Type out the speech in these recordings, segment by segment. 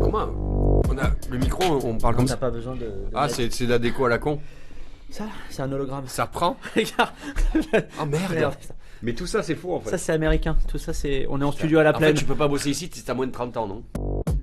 Comment on a le micro, on parle comme T'as ça. pas besoin de Ah, mettre- c'est de la déco à la con. Ça, c'est un hologramme. Ça reprend. Regarde. Ah merde. Merde. Mais tout ça, c'est faux en fait. Ça, c'est américain. Tout ça, c'est. On est en studio à la En plaine. fait, tu peux pas bosser ici si t'as moins de 30 ans, non?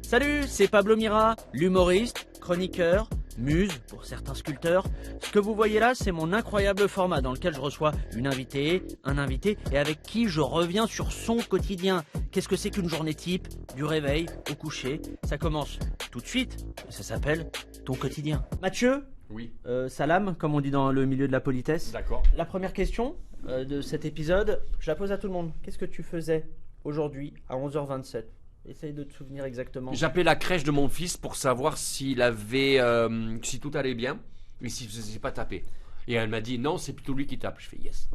Salut, c'est Pablo Mira, l'humoriste, chroniqueur, muse pour certains sculpteurs. Ce que vous voyez là, c'est mon incroyable format dans lequel je reçois une invitée, un invité et avec qui je reviens sur son quotidien. Qu'est-ce que c'est qu'une journée type, du réveil au coucher? Ça commence tout de suite, ça s'appelle ton quotidien. Mathieu, Oui. salam, comme on dit dans le milieu de la politesse. D'accord. La première question de cet épisode, je la pose à tout le monde. Qu'est-ce que tu faisais aujourd'hui à 11h27? Essaye de te souvenir exactement. J'appelais la crèche de mon fils pour savoir s'il avait, si tout allait bien et s'il ne faisait pas taper. Et elle m'a dit non, c'est plutôt lui qui tape. Je fais yes.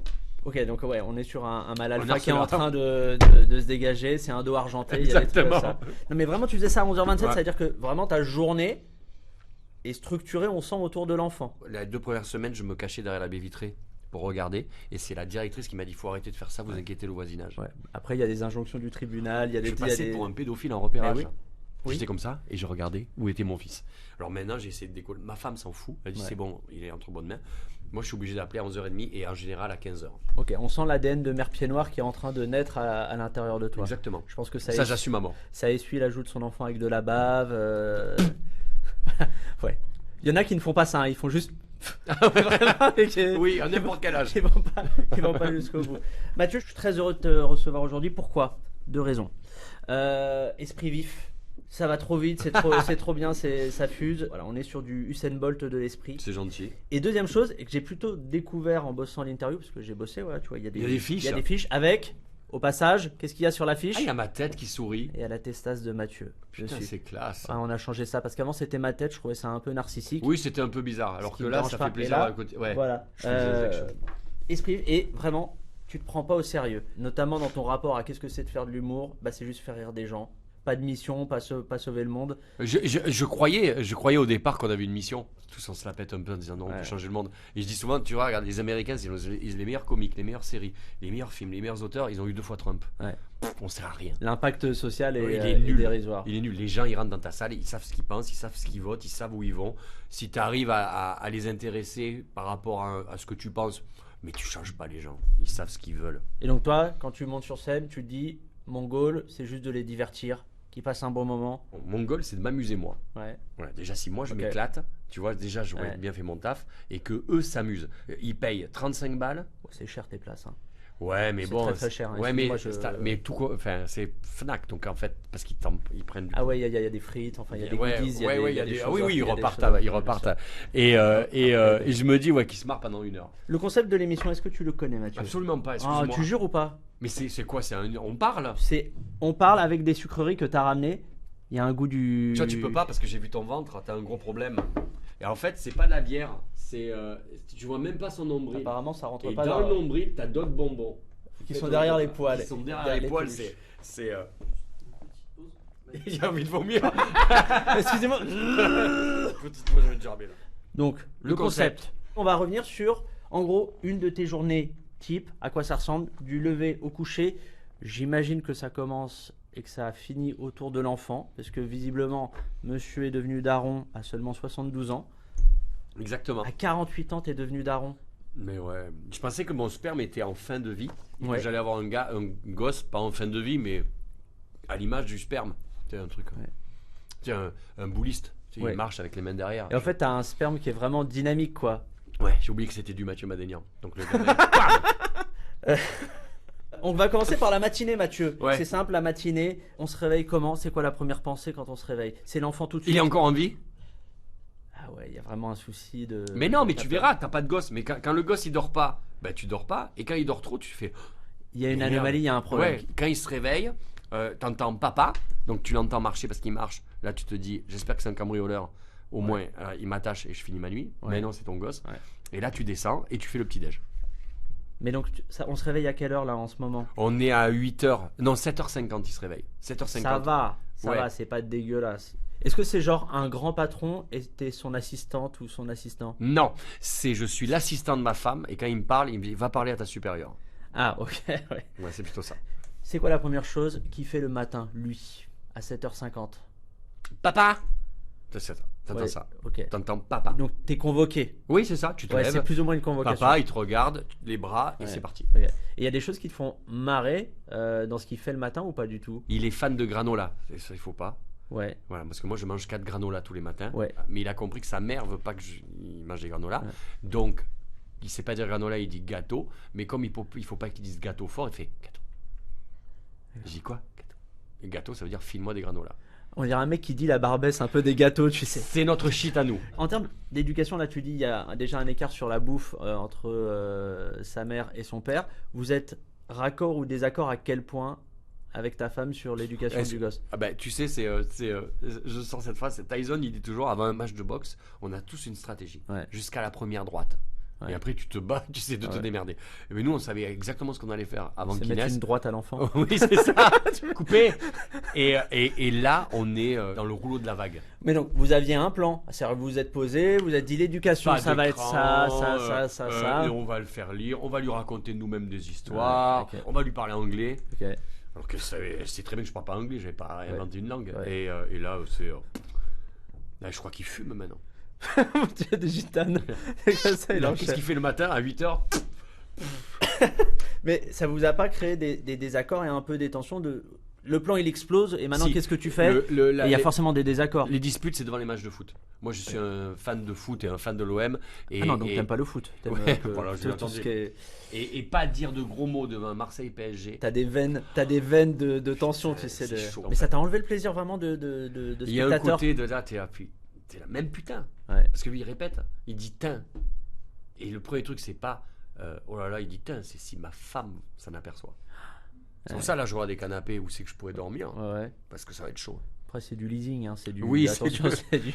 Ok, donc ouais, on est sur un mal Un alpha qui est en harceleur. train de se dégager. C'est un dos argenté. il y a des trucs comme Exactement. ça. Non, mais vraiment, tu faisais ça à 11h27, Ouais. ça veut dire que vraiment ta journée est structurée, on sent, autour de l'enfant. Les 2 premières semaines, je me cachais derrière la baie vitrée pour regarder. Et c'est la directrice qui m'a dit faut arrêter de faire ça, vous inquiétez le voisinage. Ouais. Après, il y a des injonctions du tribunal, il y a Je des. suis il y a passé des- pour un pédophile en repérage. Eh oui. Oui. J'étais comme ça et je regardais où était mon fils. Alors maintenant, j'ai essayé de décoller. Ma femme s'en fout. Elle dit Ouais. c'est bon, il est entre bonnes mains. Moi, je suis obligé d'appeler à 11h30 et en général à 15h. Ok, on sent l'ADN de mère pied noir qui est en train de naître à l'intérieur de toi. Exactement. Je pense que Ça, j'assume à mort. ça essuie la joue de son enfant avec de la bave. Ouais. Il y en a qui ne font pas ça, hein, ils font juste. Vraiment, et qui- Oui, à n'importe quel âge. Ils vont pas jusqu'au bout. Mathieu, je suis très heureux de te recevoir aujourd'hui. Pourquoi? 2 raisons. Esprit vif. Ça va trop vite, c'est trop bien, ça fuse. Voilà, on est sur du Usain Bolt de l'esprit. C'est gentil. Et deuxième chose, et que j'ai plutôt découvert en bossant l'interview, parce que j'ai bossé, voilà, tu vois, il y a des fiches. il y a des fiches avec, au passage, qu'est-ce qu'il y a sur la fiche? Ah, il y a ma tête qui sourit. Et à la testasse de Mathieu. Putain, dessus. c'est classe. Ah, on a changé ça parce qu'avant c'était ma tête, je trouvais ça un peu narcissique. Oui, c'était un peu bizarre. Alors Ce qui que me là, dérange ça pas. fait plaisir Et là, à côté. Ouais. Voilà. Je fais des actions. Esprit et vraiment, tu te prends pas au sérieux. Notamment dans ton rapport à qu'est-ce que c'est de faire de l'humour. Bah, c'est juste faire rire des gens. Pas de mission, pas sauver le monde. Je croyais au départ qu'on avait une mission. Tous on se la pète un peu en disant non, on Ouais. peut changer le monde. Et je dis souvent, tu vois, regarde, les Américains, ils ont les meilleurs comiques, les meilleures séries, les meilleurs films, les meilleurs auteurs, ils ont eu 2 fois Trump. Ouais. On sert à rien. L'impact social est, Ouais, il est est nul. dérisoire. Il est nul. Les gens, ils rentrent dans ta salle, ils savent ce qu'ils pensent, ils savent ce qu'ils votent, ils savent où ils vont. Si tu arrives à les intéresser par rapport à ce que tu penses, mais tu changes pas les gens. Ils savent ce qu'ils veulent. Et donc toi, quand tu montes sur scène, tu te dis, mon goal, c'est juste de les divertir, qu'ils passent un bon moment. Mon goal, c'est de m'amuser moi. Ouais. Voilà, déjà, si moi je Ok. m'éclate, tu vois, déjà j'aurais Ouais. bien fait mon taf et que eux s'amusent. Ils payent 35 balles. Oh, c'est cher tes places. Hein. Ouais, mais C'est bon. très, très cher, hein. Ouais, mais, Excuse-moi, mais tout, enfin, c'est Fnac, donc en fait, parce qu'ils ils prennent du. Ah ouais, il y a des frites, enfin il y a des Ouais, goodies, ouais, ouais, il y a des ah choses oui, offertes, oui, il y a des ils choses offertes, repartent. bien sûr. Et je me dis, ouais, qu'ils se marrent pendant 1 heure. Le concept de l'émission, est-ce que tu le connais, Mathieu? Absolument pas, Ah, excuse-moi. tu jures ou pas? Mais c'est quoi? On parle? On parle avec des sucreries que t'as ramenées. Il y a un goût du. Tu vois, tu peux pas parce que j'ai vu ton ventre, t'as un gros problème. Et en fait, c'est pas de la bière, c'est. Tu vois même pas son nombril. Apparemment, ça rentre Et pas dans le nombril, t'as d'autres bonbons. Qui sont derrière les poils. Qui sont derrière les poils, peluches. c'est. J'ai envie de vomir. Excusez-moi. Petite moi, j'avais déjà germé là. Donc, le concept. concept. On va revenir sur, en gros, une de tes journées type. À quoi ça ressemble? Du lever au coucher. J'imagine que ça commence et que ça finit autour de l'enfant. Parce que visiblement, monsieur est devenu daron à seulement 72 ans. Exactement. À 48 ans, t'es devenu daron. Mais ouais, je pensais que mon sperme était en fin de vie. Ouais. Que j'allais avoir un gosse, pas en fin de vie, mais à l'image du sperme. C'est un truc. Ouais. Tiens, un bouliste. Tu sais, Ouais. Il marche avec les mains derrière. Et en fait, t'as un sperme qui est vraiment dynamique, quoi. Ouais, j'ai oublié que c'était du Mathieu Madénian. Donc le gamin, On va commencer par la matinée, Mathieu. Ouais. C'est simple, la matinée. On se réveille comment? C'est quoi la première pensée quand on se réveille? C'est l'enfant tout de suite. il est encore en vie. Ah ouais, il y a vraiment un souci de. Mais non, mais tu verras, t'as pas de gosse. Mais quand le gosse il dort pas, ben tu dors pas. Et quand il dort trop, tu fais. Il y a une Merde. anomalie, il y a un problème. Ouais, quand il se réveille, t'entends papa, donc tu l'entends marcher parce qu'il marche. Là, tu te dis, j'espère que c'est un cambrioleur. Au moins, il m'attache et je finis ma nuit. Ouais. Mais non, c'est ton gosse. Ouais. Et là, tu descends et tu fais le petit-déj. Mais donc, on se réveille à quelle heure là en ce moment? On est à 8h. Non, 7h50, il se réveille. 7h50. Ça va, Ouais. c'est pas dégueulasse. Est-ce que c'est genre un grand patron et t'es son assistante ou son assistant? Non, je suis l'assistant de ma femme et quand il me parle, il me dit, va parler à ta supérieure. Ah, ok, ouais. Ouais, c'est plutôt ça. C'est quoi la première chose qu'il fait le matin, lui, à 7h50? Papa. C'est ça. T'entends Ouais, ça. ok. T'entends papa. Donc t'es convoqué. Oui, c'est ça. Tu te Ouais, lèves. c'est plus ou moins une convocation. Papa, il te regarde, les bras, et Ouais. c'est parti. Ok. Et il y a des choses qui te font marrer dans ce qu'il fait le matin ou pas du tout? Il est fan de granola. Et ça, il faut pas. Ouais. Voilà, parce que moi, je mange 4 granola tous les matins. Ouais. Mais il a compris que sa mère veut pas que il mange des granola. Ouais. Donc, il sait pas dire granola, il dit gâteau. Mais comme il faut pas qu'il dise gâteau fort, il fait gâteau. Je dis quoi? Gâteau. Et gâteau, ça veut dire file-moi des granola. On dirait un mec qui dit la barbesse un peu des gâteaux, tu sais. C'est notre shit à nous. En termes d'éducation, là tu dis il y a déjà un écart sur la bouffe entre sa mère et son père. Vous êtes raccord ou désaccord à quel point avec ta femme sur l'éducation Est-ce- du gosse? Ah ben, tu sais, je sens cette phrase, c'est Tyson, il dit toujours, avant un match de boxe, on a tous une stratégie. Ouais. Jusqu'à la première droite. Ouais. Et après, tu te bats, tu sais de te Ouais. démerder. Mais nous, on savait exactement ce qu'on allait faire avant C'est qu'il mettre naisse. une droite à l'enfant. Oui, c'est ça. Coupé. Et là, on est dans le rouleau de la vague. Mais donc vous aviez un plan. C'est-à-dire que vous vous êtes posé, vous êtes dit l'éducation Pas ça va être d'écran, ça. et on va le faire lire, on va lui raconter nous-mêmes des histoires, Ouais, ok. on va lui parler anglais. Ok. Alors que c'est très bien que je parle pas anglais, j'avais pas inventé une langue. Ouais. Et là, c'est. Là, je crois qu'il fume maintenant. Tu as des gitanes. Comme ça, il Alors, enchaîne. qu'est-ce qu'il fait le matin à 8h? Mais ça vous a pas créé des désaccords et un peu des tensions de... Le plan il explose et maintenant Si. qu'est-ce que tu fais? Et il y a forcément des désaccords. Les disputes, c'est devant les matchs de foot. Moi, je suis un fan de foot et un fan de l'OM. Et, Ah non, donc et- t'aimes pas le foot. T'aimes Ouais, que- voilà, je tout l'ai ce entendu. qui est- et pas dire de gros mots devant Marseille PSG. T'as des veines de tension, tu sais. c'est chaud, en Mais ça fait. t'a enlevé le plaisir vraiment de Il y a un spectateur. côté de là, t'es là, même putain. Ouais. Parce que lui, il répète, il dit tin. Et le premier truc, c'est pas oh là là, il dit tin, c'est si ma femme s'en aperçoit. C'est pour ça, là, je vois des canapés où c'est que je pourrais dormir. Ouais. Parce que ça va être chaud. Après c'est du leasing, hein, c'est du. Oui, attention, c'est c'est du.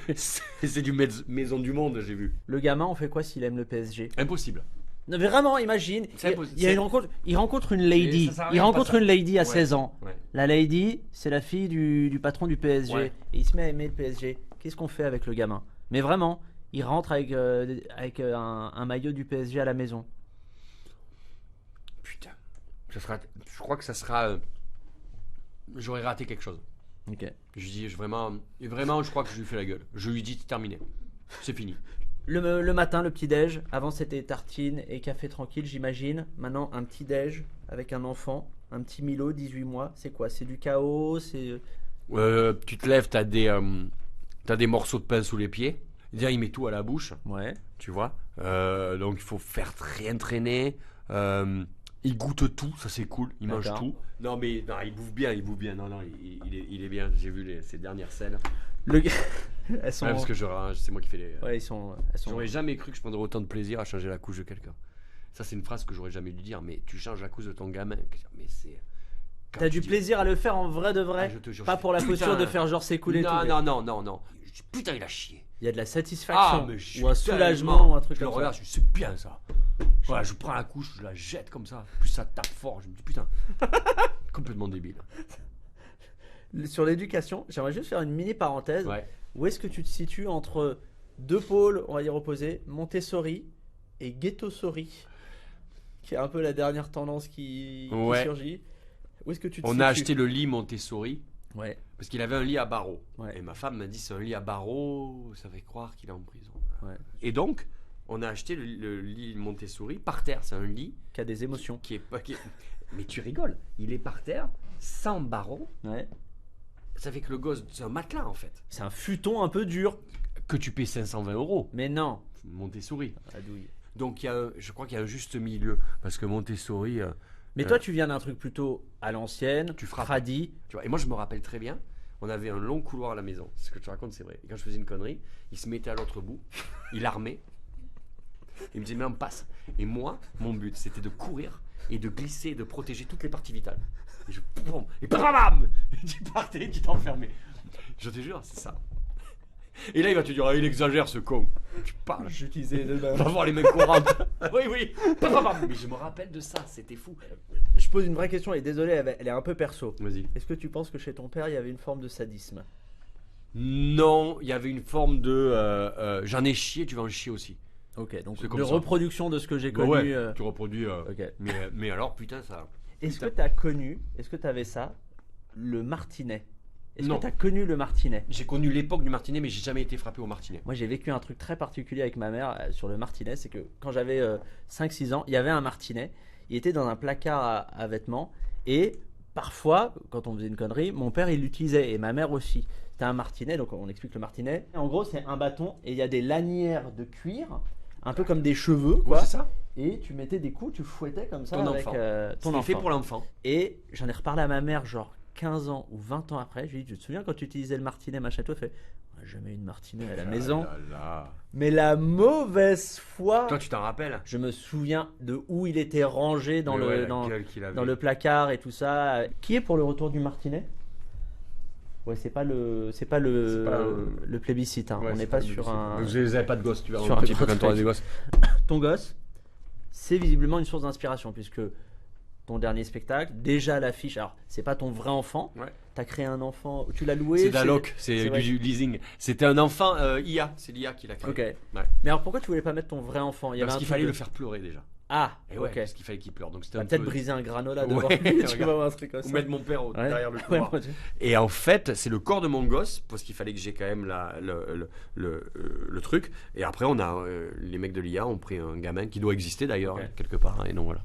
C'est du maison du monde, j'ai vu. Le gamin, on fait quoi s'il aime le PSG? Impossible. Non, mais vraiment, imagine. C'est Il y a une rencontre. Il rencontre une lady. Et ça sert à Il rien, rencontre pas ça. une lady à Ouais. 16 ans. Ouais. La lady, c'est la fille du patron du PSG. Ouais. Et il se met à aimer le PSG. Qu'est-ce qu'on fait avec le gamin? Mais vraiment, il rentre avec un maillot du PSG à la maison. Putain. Je crois que ça sera. J'aurais raté quelque chose. Ok. Je dis vraiment, je crois que je lui fais la gueule. Je lui dis, c'est terminé. C'est fini. Le matin, le petit-déj. Avant, c'était tartine et café tranquille, j'imagine. Maintenant, un petit-déj avec un enfant. Un petit Milo, 18 mois. C'est quoi? C'est du chaos? C'est. Tu te lèves, t'as des morceaux de pain sous les pieds. Déjà, il met tout à la bouche, Ouais. tu vois. Donc, il faut faire rien traîner. Il goûte tout, ça c'est cool. Il mange D'accord. tout. Non, mais non, il bouffe bien, Non, il est bien. J'ai vu ces dernières scènes. Le gars. Elles sont. Ouais, parce que c'est moi qui fais les. Ouais, elles sont. J'aurais jamais cru que je prendrais autant de plaisir à changer la couche de quelqu'un. Ça, c'est une phrase que j'aurais jamais dû dire. Mais tu changes la couche de ton gamin. Mais c'est. Quand T'as tu du dis- plaisir à le faire en vrai de vrai, Ah, je te jure, pas je pour la fais, posture putain. de faire genre s'écouler tout. Non. Je dis, putain, il a chié. Il y a de la satisfaction mais je suis ou un tellement- soulagement ou un truc Je le comme regarde, ça. je dis, c'est bien ça. Voilà, je prends la couche, je la jette comme ça. Plus ça tape fort, je me dis putain. Complètement débile. Sur l'éducation, j'aimerais juste faire une mini parenthèse. Ouais. Où est-ce que tu te situes entre deux pôles, on va dire opposés, Montessori et Ghettosori, qui est un peu la dernière tendance qui Ouais. surgit. Où est-ce que tu te On situes? a acheté le lit Montessori Ouais. parce qu'il avait un lit à barreaux. Ouais. Et ma femme m'a dit c'est un lit à barreaux, ça fait croire qu'il est en prison. Ouais. Et donc, on a acheté le lit Montessori par terre. C'est un lit Qui a des émotions. qui est pas. Mais tu rigoles, il est par terre, sans barreaux. Ouais. Ça fait que le gosse, c'est un matelas en fait. C'est un futon un peu dur. Que tu paies 520 €. Mais non. Montessori. La douille. Donc je crois qu'il y a un juste milieu. Parce que Montessori, Mais toi, tu viens d'un truc plutôt à l'ancienne, Tu frappes. tradit. tu vois. Et moi, je me rappelle très bien, on avait un long couloir à la maison. Ce que tu racontes, c'est vrai. Et quand je faisais une connerie, il se mettait à l'autre bout, il armait. Il me disait, mais on passe. Et moi, mon but, c'était de courir et de glisser et de protéger toutes les parties vitales. Et et bam, et tu partais, tu t'enfermais. Je te jure, c'est ça. Et là, il va te dire, ah, il exagère ce con. Tu parles. J'utilisais le On va voir les mecs courantes. Oui. Mais je me rappelle de ça, c'était fou. Je pose une vraie question et désolé, elle est un peu perso. Vas-y. Est-ce que tu penses que chez ton père, il y avait une forme de sadisme? Non, il y avait une forme de j'en ai chié, tu vas en chier aussi. Ok, donc C'est comme de ça. reproduction de ce que j'ai Bah connu. ouais, tu reproduis. Ok. Mais alors, putain, ça. Est-ce que tu as connu, est-ce que tu avais ça, le martinet? Est-ce Non. que tu as connu le martinet? J'ai connu l'époque du martinet, mais j'ai jamais été frappé au martinet. Moi, j'ai vécu un truc très particulier avec ma mère sur le martinet. C'est que quand j'avais 5-6 ans, il y avait un martinet. Il était dans un placard à vêtements. Et parfois, quand on faisait une connerie, mon père, il l'utilisait. Et ma mère aussi. C'était un martinet. Donc, on explique le martinet. En gros, c'est un bâton. Et il y a des lanières de cuir. Un peu comme des cheveux, quoi. Ouais, c'est ça. Et tu mettais des coups, tu fouettais comme ça Ton avec enfant. ton C'était fait enfant. pour l'enfant. Et j'en ai reparlé à ma mère, genre 15 ans ou 20 ans après. Je lui ai dit, tu te souviens quand tu utilisais le martinet, machin, toi, elle fait, on n'a jamais eu de martinet à la maison. Ah là là. Mais la mauvaise foi, Toi, tu t'en rappelles? je me souviens de où il était rangé dans, Mais le, ouais, la dans, gueule qu'il avait. dans le placard et tout ça. Qui est pour le retour du martinet? Ouais, c'est pas le plébiscite. Hein. Ouais, On c'est n'est pas le sur but, un. Vous n'avez pas de gosse, tu verras sur un un petit peu gros quand tu auras truc. des gosses. Ton gosse, c'est visiblement une source d'inspiration puisque ton dernier spectacle, déjà l'affiche. Alors, c'est pas ton vrai enfant. Ouais. T'as créé un enfant. Tu l'as loué. C'est d'Alloc, c'est vrai. du leasing. C'était un enfant IA, c'est l'IA qui l'a créé. Ok. Ouais. Mais alors pourquoi tu voulais pas mettre ton vrai enfant? Il y avait Parce un qu'il truc fallait de- le faire pleurer déjà. Ah, Et ouais, ok. parce qu'il fallait qu'il pleure. Donc c'était T'as un peut-être peu... brisé un granola Ouais, devant lui. Tu regarde. vas voir un truc comme Ou ça. mettre mon père Ouais. derrière le Ouais, couloir. moi, Et en fait, c'est le corps de mon gosse, parce qu'il fallait que j'ai quand même le truc. Et après, on a les mecs de l'IA ont pris un gamin qui doit exister d'ailleurs, Ok. quelque part. Hein, et non, voilà.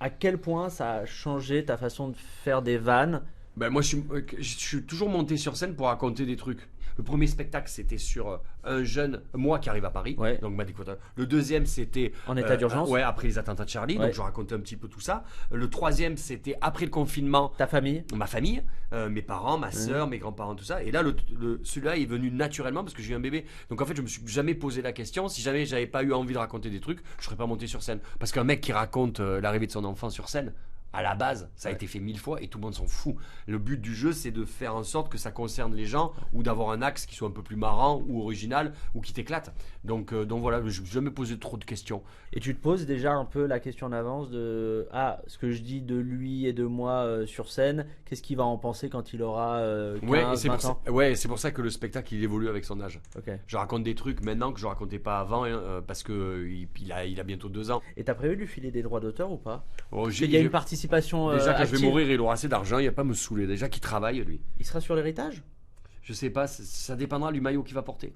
À quel point ça a changé ta façon de faire des vannes? Ben, moi, je suis toujours monté sur scène pour raconter des trucs. Le premier spectacle, c'était sur un jeune, moi qui arrive à Paris, Ouais. donc m'a découvert. Le deuxième, c'était En état d'urgence? ouais, après les attentats de Charlie, Ouais. donc je racontais un petit peu tout ça. Le troisième, c'était après le confinement, Ta famille? ma famille, mes parents, ma soeur, mes grands-parents, tout ça. Et là, celui-là est venu naturellement parce que j'ai eu un bébé. Donc en fait, je me suis jamais posé la question. Si jamais j'avais pas eu envie de raconter des trucs, je serais pas monté sur scène. Parce qu'un mec qui raconte l'arrivée de son enfant sur scène, à la base, ça a été fait 1000 fois et tout le monde s'en fout. Le but du jeu, c'est de faire en sorte que ça concerne les gens ou d'avoir un axe qui soit un peu plus marrant ou original ou qui t'éclate. Donc voilà, je ne me suis jamais posé trop de questions. Et tu te poses déjà un peu la question en avance de ce que je dis de lui et de moi sur scène, qu'est-ce qu'il va en penser quand il aura 15, 20 ans? C'est pour ça que le spectacle, il évolue avec son âge. Ok. Je raconte des trucs maintenant que je racontais pas avant parce que il a bientôt 2 ans. Et t'as prévu de lui filer des droits d'auteur ou pas? Oh, Parce qu'il y a une participation déjà, quand je active. vais mourir, il aura assez d'argent, il va pas me saouler. Déjà qu'il travaille, lui. Il sera sur l'héritage? Je sais pas, ça dépendra du maillot qu'il va porter.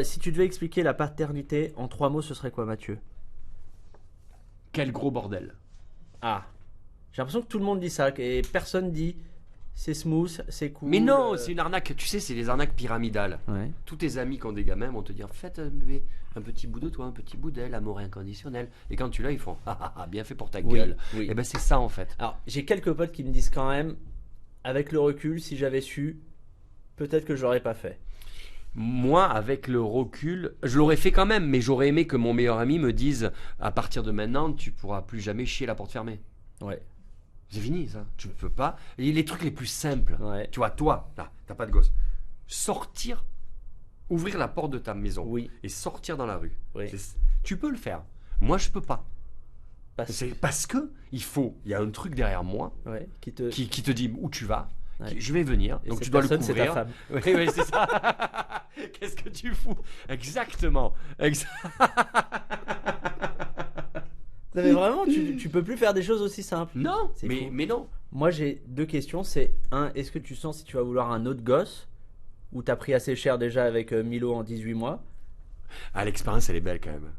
Si tu devais expliquer la paternité en 3 mots, ce serait quoi, Mathieu? Quel gros bordel. Ah, j'ai l'impression que tout le monde dit ça et personne dit c'est smooth, c'est cool. Mais non, c'est une arnaque. Tu sais, c'est les arnaques pyramidales. Ouais. Tous tes amis qui ont des gamins vont te dire faites bébé, un petit bout de toi, un petit bout d'elle, amour inconditionnel. Et quand tu l'as, ils font bien fait pour ta Oui, gueule. oui. Et ben c'est ça en fait. Alors, j'ai quelques potes qui me disent quand même, avec le recul, si j'avais su, peut-être que je l'aurais pas fait. Moi, avec le recul, je l'aurais fait quand même, mais j'aurais aimé que mon meilleur ami me dise à partir de maintenant, tu pourras plus jamais chier la porte fermée. Ouais. C'est fini ça. Tu ne peux pas. Et les trucs les plus simples. Ouais. Tu vois, toi, là, t'as pas de gosse. Sortir, ouvrir la porte de ta maison Oui. et sortir dans la rue. Oui. Tu peux le faire. Moi, je peux pas. Parce... C'est parce que il y a un truc derrière moi Ouais. Qui te... qui te dit où tu vas. Ouais. Je vais venir. Et Donc cette tu dois le personne, c'est ta couvrir. femme. Oui, oui, c'est ça. Qu'est-ce que tu fous? Exactement. Non, mais vraiment, tu peux plus faire des choses aussi simples. Non, C'est mais, fou. mais non. Moi, j'ai 2 questions. C'est un, est-ce que tu sens si tu vas vouloir un autre gosse ou t'as pris assez cher déjà avec Milo en 18 mois? Ah, l'expérience, elle est belle quand même.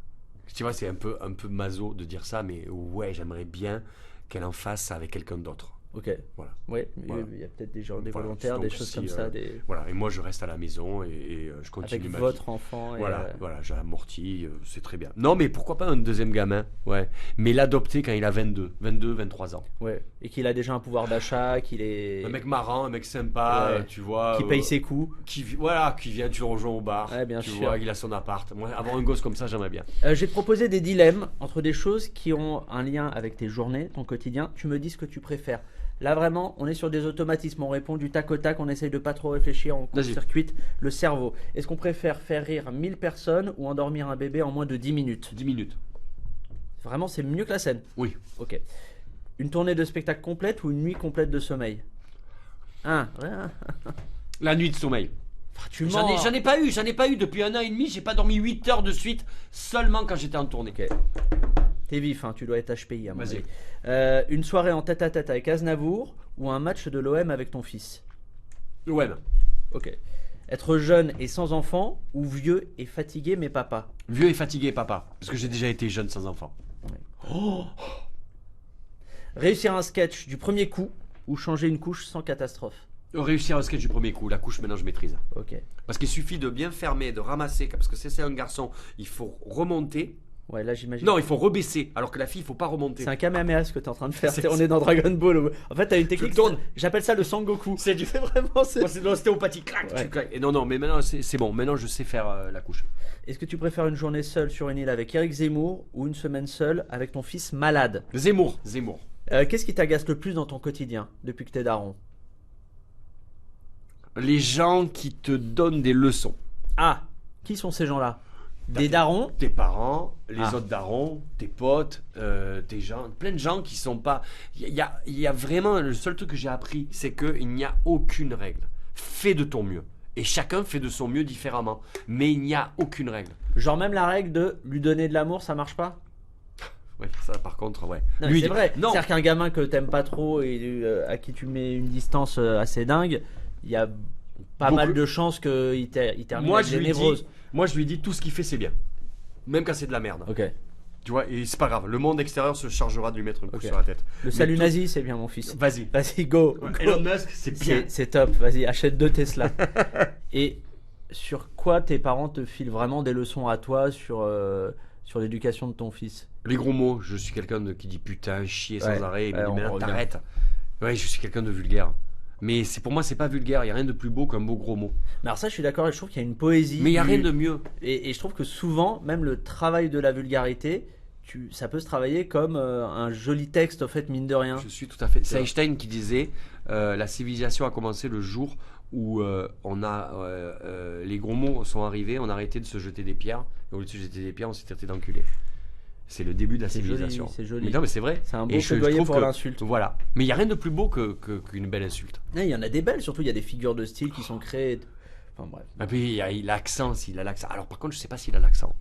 Tu vois, c'est un peu maso de dire ça, mais ouais, j'aimerais bien qu'elle en fasse avec quelqu'un d'autre. Ok. Voilà. Ouais, Voilà. il y a peut-être des gens, des Voilà. volontaires, des Donc, choses si, comme ça, des... Voilà, et moi je reste à la maison et je continue avec ma votre vie. enfant. Et, Voilà, voilà, j'ai amorti, c'est très bien. Non, mais pourquoi pas un deuxième gamin? Ouais. Mais l'adopter quand il a 22, 23 ans. Ouais. Et qu'il a déjà un pouvoir d'achat, qu'il est... Un mec marrant, un mec sympa, Ouais. tu vois. qui paye ses coûts. Voilà, qui vient, tu le rejoins au bar. Ouais, bien tu sûr. vois, il a son appart. Moi, avoir un gosse comme ça, j'aimerais bien. J'ai proposé des dilemmes entre des choses qui ont un lien avec tes journées, ton quotidien. Tu me dis ce que tu préfères. Là, vraiment, on est sur des automatismes. On répond du tac au tac. On essaye de pas trop réfléchir. On Vas-y. court-circuite le cerveau. Est-ce qu'on préfère faire rire 1000 personnes ou endormir un bébé en moins de 10 minutes? 10 minutes. Vraiment, c'est mieux que la scène. Oui. Ok. Une tournée de spectacle complète ou une nuit complète de sommeil? La nuit de sommeil. Tu J'en mens. ai pas eu depuis 1 an et demi. J'ai pas dormi 8 heures de suite seulement quand j'étais en tournée. Ok. T'es vif, hein, tu dois être HPI à mon Vas-y. avis. Une soirée en tête-à-tête avec Aznavour ou un match de l'OM avec ton fils? l'OM. Ok. Être jeune et sans enfant ou vieux et fatigué mais papa? Vieux et fatigué, papa. Parce que j'ai déjà été jeune sans enfant. Oh, Réussir un sketch du premier coup ou changer une couche sans catastrophe? réussir un sketch du premier coup. La couche, maintenant, je maîtrise. Ok. Parce qu'il suffit de bien fermer, de ramasser. Parce que c'est un garçon, il faut remonter. Ouais, là j'imagine. Non, il faut rebaisser. Alors que la fille, il faut pas remonter. C'est un Kamehameha ce que t'es en train de faire. C'est- On est dans Dragon Ball. En fait, t'as une technique. tournes. J'appelle ça le Sangoku. C'est du- C'est vraiment. Moi, c'est de l'ostéopathie. Clac, Ouais. tu claques. Et non, mais maintenant, c'est bon. Maintenant, je sais faire la couche. Est-ce que tu préfères une journée seule sur une île avec Eric Zemmour ou une semaine seule avec ton fils malade? Zemmour. Qu'est-ce qui t'agace le plus dans ton quotidien depuis que t'es daron? Les gens qui te donnent des leçons. Ah, qui sont ces gens-là? Des darons? Tes parents, les Ah. autres darons, tes potes, tes gens, plein de gens qui sont pas. Il y a vraiment. Le seul truc que j'ai appris, c'est qu'il n'y a aucune règle. Fais de ton mieux. Et chacun fait de son mieux différemment. Mais il n'y a aucune règle. Genre même la règle de lui donner de l'amour, ça marche pas? Ouais, ça par contre, ouais. Non, Lui, c'est vrai. Non, C'est-à-dire qu'un gamin que t'aimes pas trop et à qui tu mets une distance assez dingue, il y a pas Beaucoup. mal de chances qu'il termine moi avec je, des lui dis, névroses. moi je lui dis tout ce qu'il fait, c'est bien. Même quand c'est de la merde. Ok. Tu vois, et c'est pas grave. Le monde extérieur se chargera de lui mettre un coup Ok. sur la tête. Le salut tout- nazi, c'est bien mon fils. Vas-y. Vas-y, go. Go. Elon Musk, c'est bien. C'est top, vas-y, achète 2 Tesla. Et sur quoi tes parents te filent vraiment des leçons à toi sur l'éducation de ton fils? Les gros mots, je suis quelqu'un qui dit putain, chier sans Ouais. arrêt. Il me Ouais, dit, on mais là, revient. t'arrêtes. Ouais, je suis quelqu'un de vulgaire. Mais pour moi, c'est pas vulgaire. Il n'y a rien de plus beau qu'un beau gros mot. Mais alors ça, je suis d'accord, et je trouve qu'il y a une poésie. Mais il n'y a du- rien de mieux. Et je trouve que souvent, même le travail de la vulgarité, ça peut se travailler comme un joli texte, en fait, mine de rien. Je suis tout à fait. C'est vrai. Einstein qui disait la civilisation a commencé le jour où les gros mots sont arrivés, on a arrêté de se jeter des pierres, et au lieu de se jeter des pierres, on s'est traité d'enculés. C'est le début de la C'est joli, civilisation. c'est joli. Mais non, mais c'est vrai. C'est un beau Et je plaidoyer trouve pour que- l'insulte. Voilà. Mais il n'y a rien de plus beau qu'une belle insulte. Il y en a des belles, surtout il y a des figures de style qui sont créées. Enfin bref. Et puis il y a l'accent, s'il a l'accent. Alors par contre, je sais pas s'il a l'accent.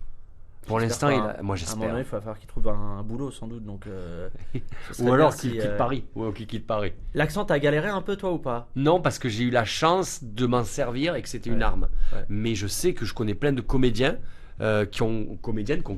Pour l'instant, J'espère pas, hein. moi À un moment j'espère. donné, il va falloir qu'il trouve un boulot sans doute. Donc, ce serait Ou alors bien qu'il si, quitte Paris. Ou qu'il quitte Paris. L'accent, t'as galéré un peu toi ou pas? Non, parce que j'ai eu la chance de m'en servir et que c'était une Ouais. arme. Ouais. Mais je sais que je connais plein de comédiennes qui ont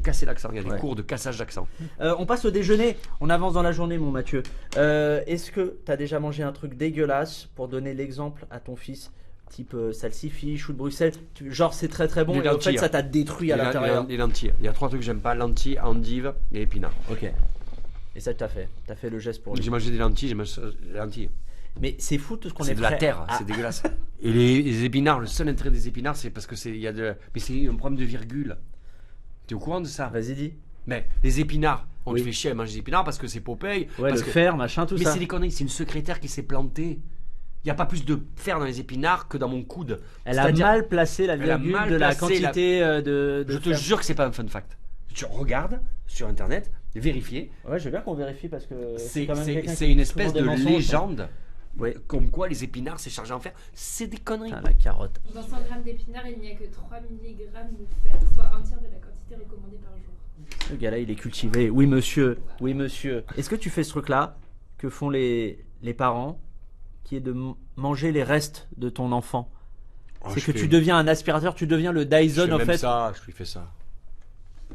cassé l'accent. Il y a des Ouais. cours de cassage d'accent. On passe au déjeuner, on avance dans la journée mon Mathieu. Est-ce que t'as déjà mangé un truc dégueulasse pour donner l'exemple à ton fils? Type salsifis, chou de Bruxelles, genre c'est très très bon Les et en fait lentilles. ça t'a détruit à Les- l'intérieur. Les lentilles. Il y a 3 trucs que j'aime pas, lentilles, endives et épinards. Ok. Et ça t'as fait le geste pour lui. J'ai mangé des lentilles, j'ai mangé des lentilles. Mais c'est fou tout ce qu'on est C'est de la prêt terre, à- c'est dégueulasse. Et les épinards, le seul intérêt des épinards, c'est parce que il y a mais c'est un problème de virgule. T'es au courant de ça? Vas-y dis. Mais les épinards, on Oui. te fait chier à manger des épinards parce que c'est Popeye. Ouais, parce le que- fer, machin, tout Mais ça. c'est des conneries, c'est une secrétaire qui s'est plantée. Il n'y a pas plus de fer dans les épinards que dans mon coude. Elle a C'est-à-dire- mal placé la Elle a virgule mal de la placé la- quantité de Je te fer. jure que c'est pas un fun fact. Tu regardes sur internet, vérifier. Ouais, je veux bien qu'on vérifie parce que C'est quand même quelqu'un c'est qui une dit espèce souvent de des mensonges. légende. Ouais. Comme quoi les épinards c'est chargé en fer. C'est des conneries. Putain, la carotte. Dans 100 g d'épinards, il n'y a que 3 mg de fer, soit un tiers de la quantité recommandée par jour. Ce gars-là, il est cultivé. Oui, monsieur. Oui, monsieur. Est-ce que tu fais ce truc-là que font les parents, qui est de manger les restes de ton enfant? Oh, C'est je que fais- tu deviens un aspirateur, tu deviens le je Dyson fais en même fait. ça, je lui fais ça.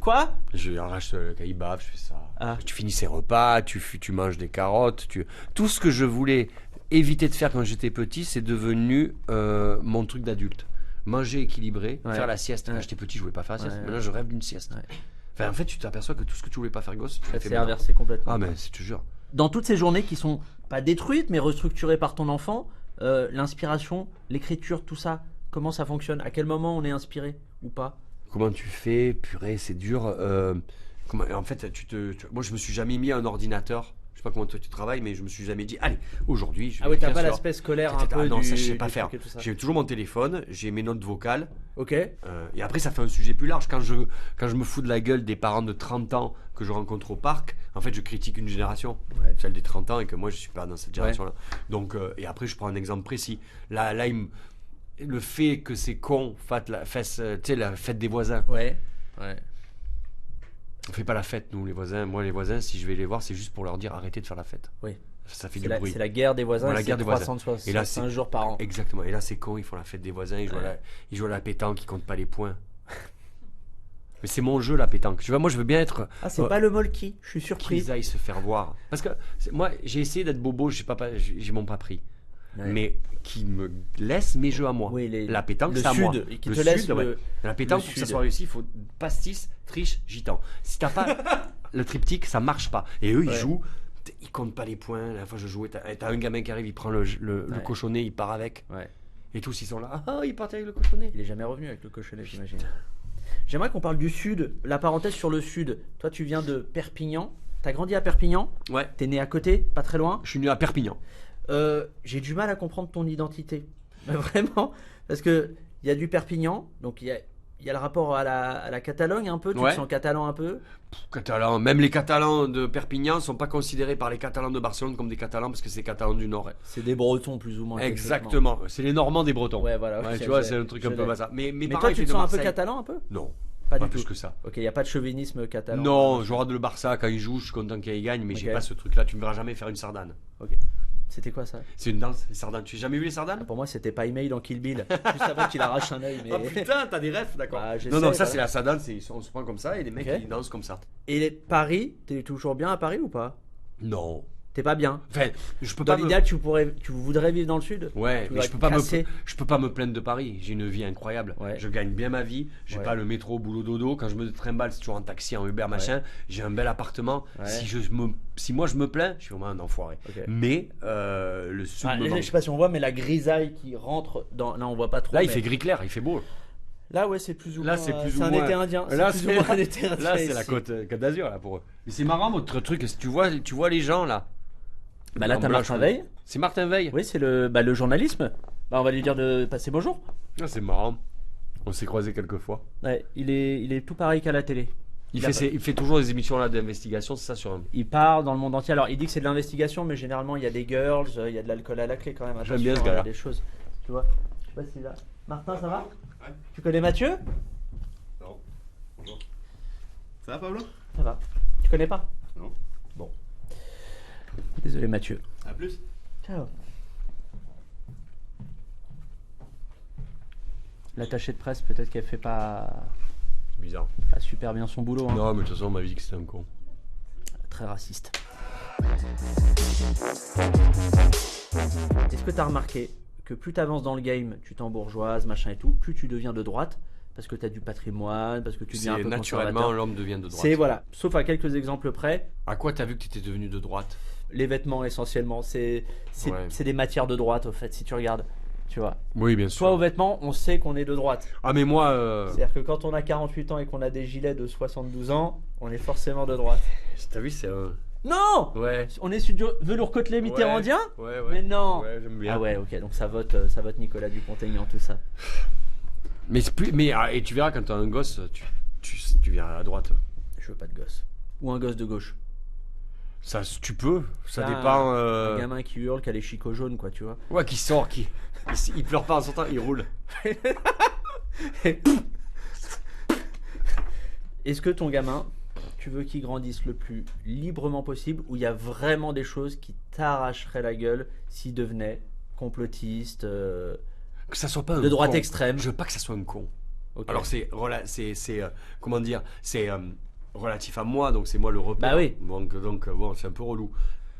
Quoi? Je arrache le caillebaf, je fais ça. Ah. Tu finis ses repas, tu manges des carottes. Tout ce que je voulais éviter de faire quand j'étais petit, c'est devenu mon truc d'adulte. Manger équilibré, Ouais. faire la sieste. Quand Ouais. j'étais petit, je voulais pas faire la sieste. Ouais. Maintenant, je rêve d'une sieste. Ouais. Enfin, en fait, tu t'aperçois que tout ce que tu voulais pas faire gosse, tu Ça l'as fait s'est maintenant. inversé complètement. Ah, mais je te jure. Dans toutes ces journées qui sont pas détruites mais restructurées par ton enfant, l'inspiration, l'écriture, tout ça, comment ça fonctionne? À quel moment on est inspiré ou pas? Comment tu fais? Purée, c'est dur. En fait, moi, je me suis jamais mis à un ordinateur. Je sais pas comment toi tu travailles, mais je me suis jamais dit, allez, aujourd'hui, je vais Ah ouais, t'as écrire pas sur- l'aspect scolaire un Ah peu non, du, ça, je sais du pas truc faire. et tout ça. J'ai toujours mon téléphone, j'ai mes notes vocales. Ok. Et après, ça fait un sujet plus large. Quand je me fous de la gueule des parents de 30 ans que je rencontre au parc, en fait, je critique une génération, Ouais. celle des 30 ans, et que moi, je suis pas dans cette génération-là. Donc, et après, je prends un exemple précis. Là, le fait que c'est con, tu sais, la fête des voisins. Ouais. Ouais. On fait pas la fête, nous, les voisins. Moi, les voisins, si je vais les voir, c'est juste pour leur dire arrêtez de faire la fête. Oui. Ça fait C'est du la, bruit. c'est la guerre des voisins, Voilà, la c'est guerre des voisins. 365 Et là, c'est- jours par an. Exactement. Et là, c'est con, ils font la fête des voisins, Ouais. ils jouent à la pétanque, ils comptent pas les points. Mais c'est mon jeu, la pétanque. Tu vois, moi, je veux bien être. Ah, c'est pas le molki, je suis surpris. Qu'ils aillent se faire voir. Parce que moi, j'ai essayé d'être bobo, j'ai m'ont pas pris. Ouais. Mais qui me laisse mes jeux à moi. Oui, La pétanque, le c'est à moi. sud, qui Le te laisse sud, ouais. le- La pétanque, le pour que ça sud. soit réussi, il faut pastis, triche, gitan. Si t'as pas le triptyque, ça marche pas. Et eux, ils Ouais. jouent, ils comptent pas les points. La dernière fois, je jouais, t'as un gamin qui arrive, il prend le Ouais. cochonnet, il part avec. Ouais. Et tous, ils sont là. Ah, il part avec le cochonnet. Il est jamais revenu avec le cochonnet, j'imagine. J'aimerais qu'on parle du sud, la parenthèse sur le sud. Toi, tu viens de Perpignan. T'as grandi à Perpignan. Ouais. T'es né à côté, pas très loin. Je suis né à Perpignan. J'ai du mal à comprendre ton identité. Vraiment. Parce que il y a du Perpignan, donc il y a le rapport à la Catalogne un peu. Tu Ouais. te sens catalan un peu. Catalans, même les Catalans de Perpignan sont pas considérés par les Catalans de Barcelone comme des Catalans parce que c'est Catalans du Nord. C'est des Bretons plus ou moins. Exactement. C'est les Normands des Bretons. Ouais, voilà. Ouais, ok, tu vois, j'ai- c'est un truc je un peu l'ai. bazar. Mais Mais pareil, toi, il tu fait te de sens un peu Marseille. catalan un peu. Non, Pas pas du plus tout. que ça. Ok, il n'y a pas de chauvinisme catalan. Non, je regarde le Barça quand il joue, je suis content qu'il gagne, mais j'ai Ok. pas ce truc-là. Tu me verras jamais faire une sardane. Ok. C'était quoi ça? C'est une danse, les sardanes. Tu as jamais vu les sardanes? Pour moi, c'était pas email dans Kill Bill. Juste avant qu'il arrache un œil. Mais... Ah putain, t'as des refs, d'accord. Bah, j'essaie, non, non, ça voilà. c'est la sardane, on se prend comme ça et les mecs Ok. ils dansent comme ça. Et Paris, t'es toujours bien à Paris ou pas? Non. T'es pas bien? Enfin, je peux Dans pas me... l'idéal, tu voudrais vivre dans le sud? Ouais, Tu mais vas je peux pas casser. je peux pas me plaindre de Paris. J'ai une vie incroyable. Ouais. Je gagne bien ma vie. J'ai Ouais. pas le métro, boulot, dodo. Quand je me trimballe, c'est toujours en taxi, en Uber, machin. J'ai un bel appartement. Ouais. Si moi je me plains, je suis vraiment un enfoiré. Ok. Mais le sud Ah, me je manque. sais pas si on voit, mais la grisaille qui rentre dans. Là, on voit pas trop. Là, il mais- fait gris clair, il fait beau. Là, ouais, c'est plus ou Là, moins. c'est plus ou un moins- été indien. Là, c'est c'est plus ou moins un été indien. Là, c'est la ici. Côte d'Azur là pour eux. Mais c'est marrant votre truc. Tu vois les gens là. Bah là, En t'as blanc, Martin je- Veil. C'est Martin Veil. Oui, c'est le journalisme. Bah, on va lui dire de passer bonjour. Ah, c'est marrant. On s'est croisés quelques fois. Ouais, il est tout pareil qu'à la télé. Il a fait toujours des émissions là d'investigation, c'est ça sur un. Il part dans le monde entier. Alors, il dit que c'est de l'investigation, mais généralement, il y a des girls, il y a de l'alcool à la clé quand même. J'aime bien ce Attention, gars-là. il y a des choses. Tu vois, je sais pas si là. Martin, ça va? Tu connais Mathieu? Non. Bonjour. Ça va, Pablo? Ça va. Tu connais pas? Non. Bon. Désolé, Mathieu. À plus. Ciao. L'attachée de presse, peut-être qu'elle fait pas Bizarre. super bien son boulot. Hein. Non, mais de toute façon, on m'a dit que c'était un con. Très raciste. Est-ce que tu as remarqué que plus tu avances dans le game, tu t'embourgeoises, machin et tout, plus tu deviens de droite parce que tu as du patrimoine, parce que tu deviens un C'est peu naturellement conservateur. l'homme devient de droite. C'est voilà, sauf à quelques exemples près, À quoi t'as vu que t'étais devenu de droite? les vêtements essentiellement, c'est Ouais. des matières de droite au fait si tu regardes, tu vois. Oui, bien sûr. Soit aux vêtements, on sait qu'on est de droite. Ah, mais moi, C'est-à-dire que quand on a 48 ans et qu'on a des gilets de 72 ans, on est forcément de droite. t'as vu, c'est un. Non! Ouais. On est sur du velours côtelé mitterrandien? Ouais, ouais. Mais non! Ouais, j'aime bien. Ah ouais, ok, donc ça vote Nicolas Dupont-Aignan, tout ça. Mais c'est plus. Mais et tu verras quand t'as un gosse, tu viens à droite. Je veux pas de gosse. Ou un gosse de gauche. Ça, tu peux. Ça Ah, dépend. Un gamin qui hurle, qui a les chicots jaunes, quoi, tu vois. Ouais, qui sort, il pleure pas en sortant, il roule. Est-ce que ton gamin, tu veux qu'il grandisse le plus librement possible ou il y a vraiment des choses qui t'arracheraient la gueule s'il devenait complotiste, Que ça soit pas un de droite con. extrême? Je veux pas que ça soit un con. Ok. Alors comment dire, c'est relatif à moi, donc c'est moi le repère. Bah oui. Donc bon, c'est un peu relou.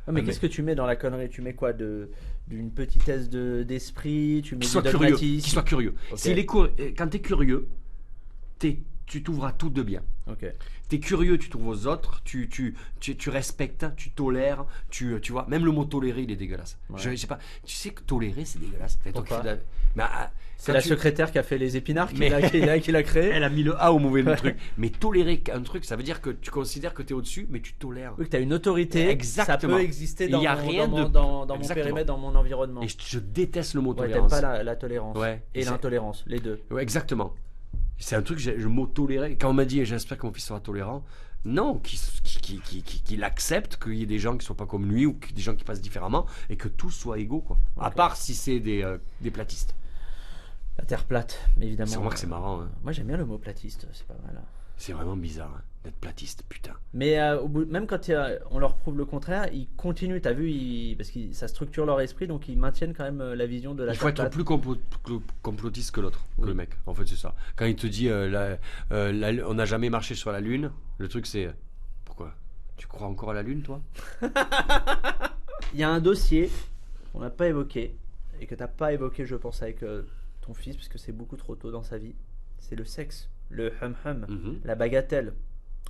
Ouais, mais mais- qu'est-ce que tu mets dans la connerie? Tu mets quoi d'une petitesse d'esprit? Tu mets Qu'il du soit curieux. dogmatisme? Qu'il soit curieux. Ok. Quand t'es curieux, tu t'ouvres à tout de bien. Ok. T'es curieux, tu trouves aux autres, tu respectes, tu tolères, tu vois. Même le mot tolérer, il est dégueulasse. Ouais. Je sais pas. Tu sais que tolérer, c'est dégueulasse. Toi qui Pourquoi fais de la- Mais, C'est quand la tu- secrétaire qui a fait les épinards qui Mais- l'a créé. Elle a mis le A au mauvais truc. Mais tolérer un truc, ça veut dire que tu considères que t'es au-dessus, mais tu tolères. Oui, que tu as une autorité, Exactement. ça peut exister dans, Il y a mon, rien dans, mon, de- dans mon Exactement. périmètre, dans mon environnement. Et je déteste le mot Ouais, tolérance. t'aimes pas la tolérance Ouais. et C'est- l'intolérance, les deux. Ouais, exactement. C'est un truc, le mot tolérer. Quand on m'a dit, et j'espère que mon fils sera tolérant, non, qu'il accepte qu'il y ait des gens qui ne soient pas comme lui ou des gens qui passent différemment et que tous soient égaux, quoi. À Ok. part si c'est des platistes. La terre plate, évidemment. C'est vrai que c'est marrant. Hein. Moi j'aime bien le mot platiste, c'est pas mal. C'est vraiment bizarre hein, d'être platiste, putain. Mais même quand on leur prouve le contraire, ils continuent. T'as vu, parce que ça structure leur esprit, donc ils maintiennent quand même la vision de la Il faut être Terre plate. plus complotiste que l'autre, que le mec. En fait, c'est ça. Quand il te dit on n'a jamais marché sur la Lune, le truc c'est pourquoi? Tu crois encore à la Lune, toi? Il y a un dossier qu'on n'a pas évoqué et que t'as pas évoqué, je pense, avec ton fils, parce que c'est beaucoup trop tôt dans sa vie. C'est le sexe, le hum-hum, la bagatelle,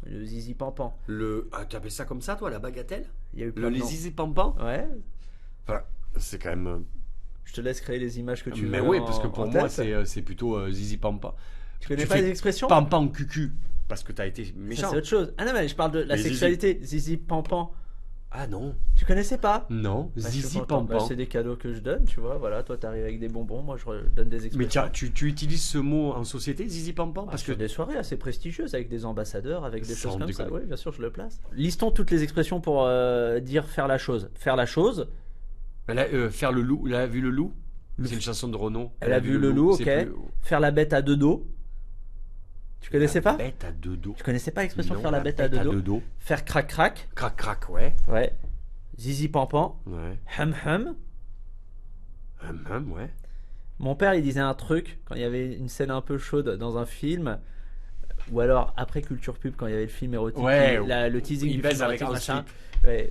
le zizi pampan. Tu appelles ça comme ça, toi, la bagatelle? Il y a eu plein de Les noms. zizi pampan? Ouais. Enfin, c'est quand même. Je te laisse créer les images que tu veux. Mais oui, parce que en pour moi, tête. c'est plutôt zizi pampan. Tu connais tu pas fais les expressions? Pampan cucu, parce que t'as été Ça, méchant. c'est autre chose. Ah non, mais je parle de la Les zizi. sexualité. Zizi pampan. Ah non, Tu connaissais pas? non, Bah, je suis zizi content. Bah, pampan. c'est des cadeaux que je donne, tu vois. Voilà, toi t'arrives avec des bonbons, moi je donne des expressions. Mais tiens, tu utilises ce mot en société, zizi pampan? Parce Parce que que des soirées assez prestigieuses avec des ambassadeurs, avec des choses Sans comme ça. déconner. Oui, bien sûr, je le place. Listons toutes les expressions pour dire faire la chose. Faire la chose. faire le loup, elle a vu le loup? C'est une chanson de Renaud. Elle a vu le loup, ok. c'est plus- Faire la bête à deux dos. Tu connaissais La pas? bête à deux dos. Tu connaissais pas l'expression Non, faire la bête à deux dos? dos. Faire crac crac. Crac crac, ouais. Ouais. Zizi pampan. Ouais. Hum hum. Ouais. Mon père, il disait un truc quand il y avait une scène un peu chaude dans un film, ou alors après Culture Pub quand il y avait le film érotique, Ouais, le teasing il du baise film avec érotique, un machin. Ouais.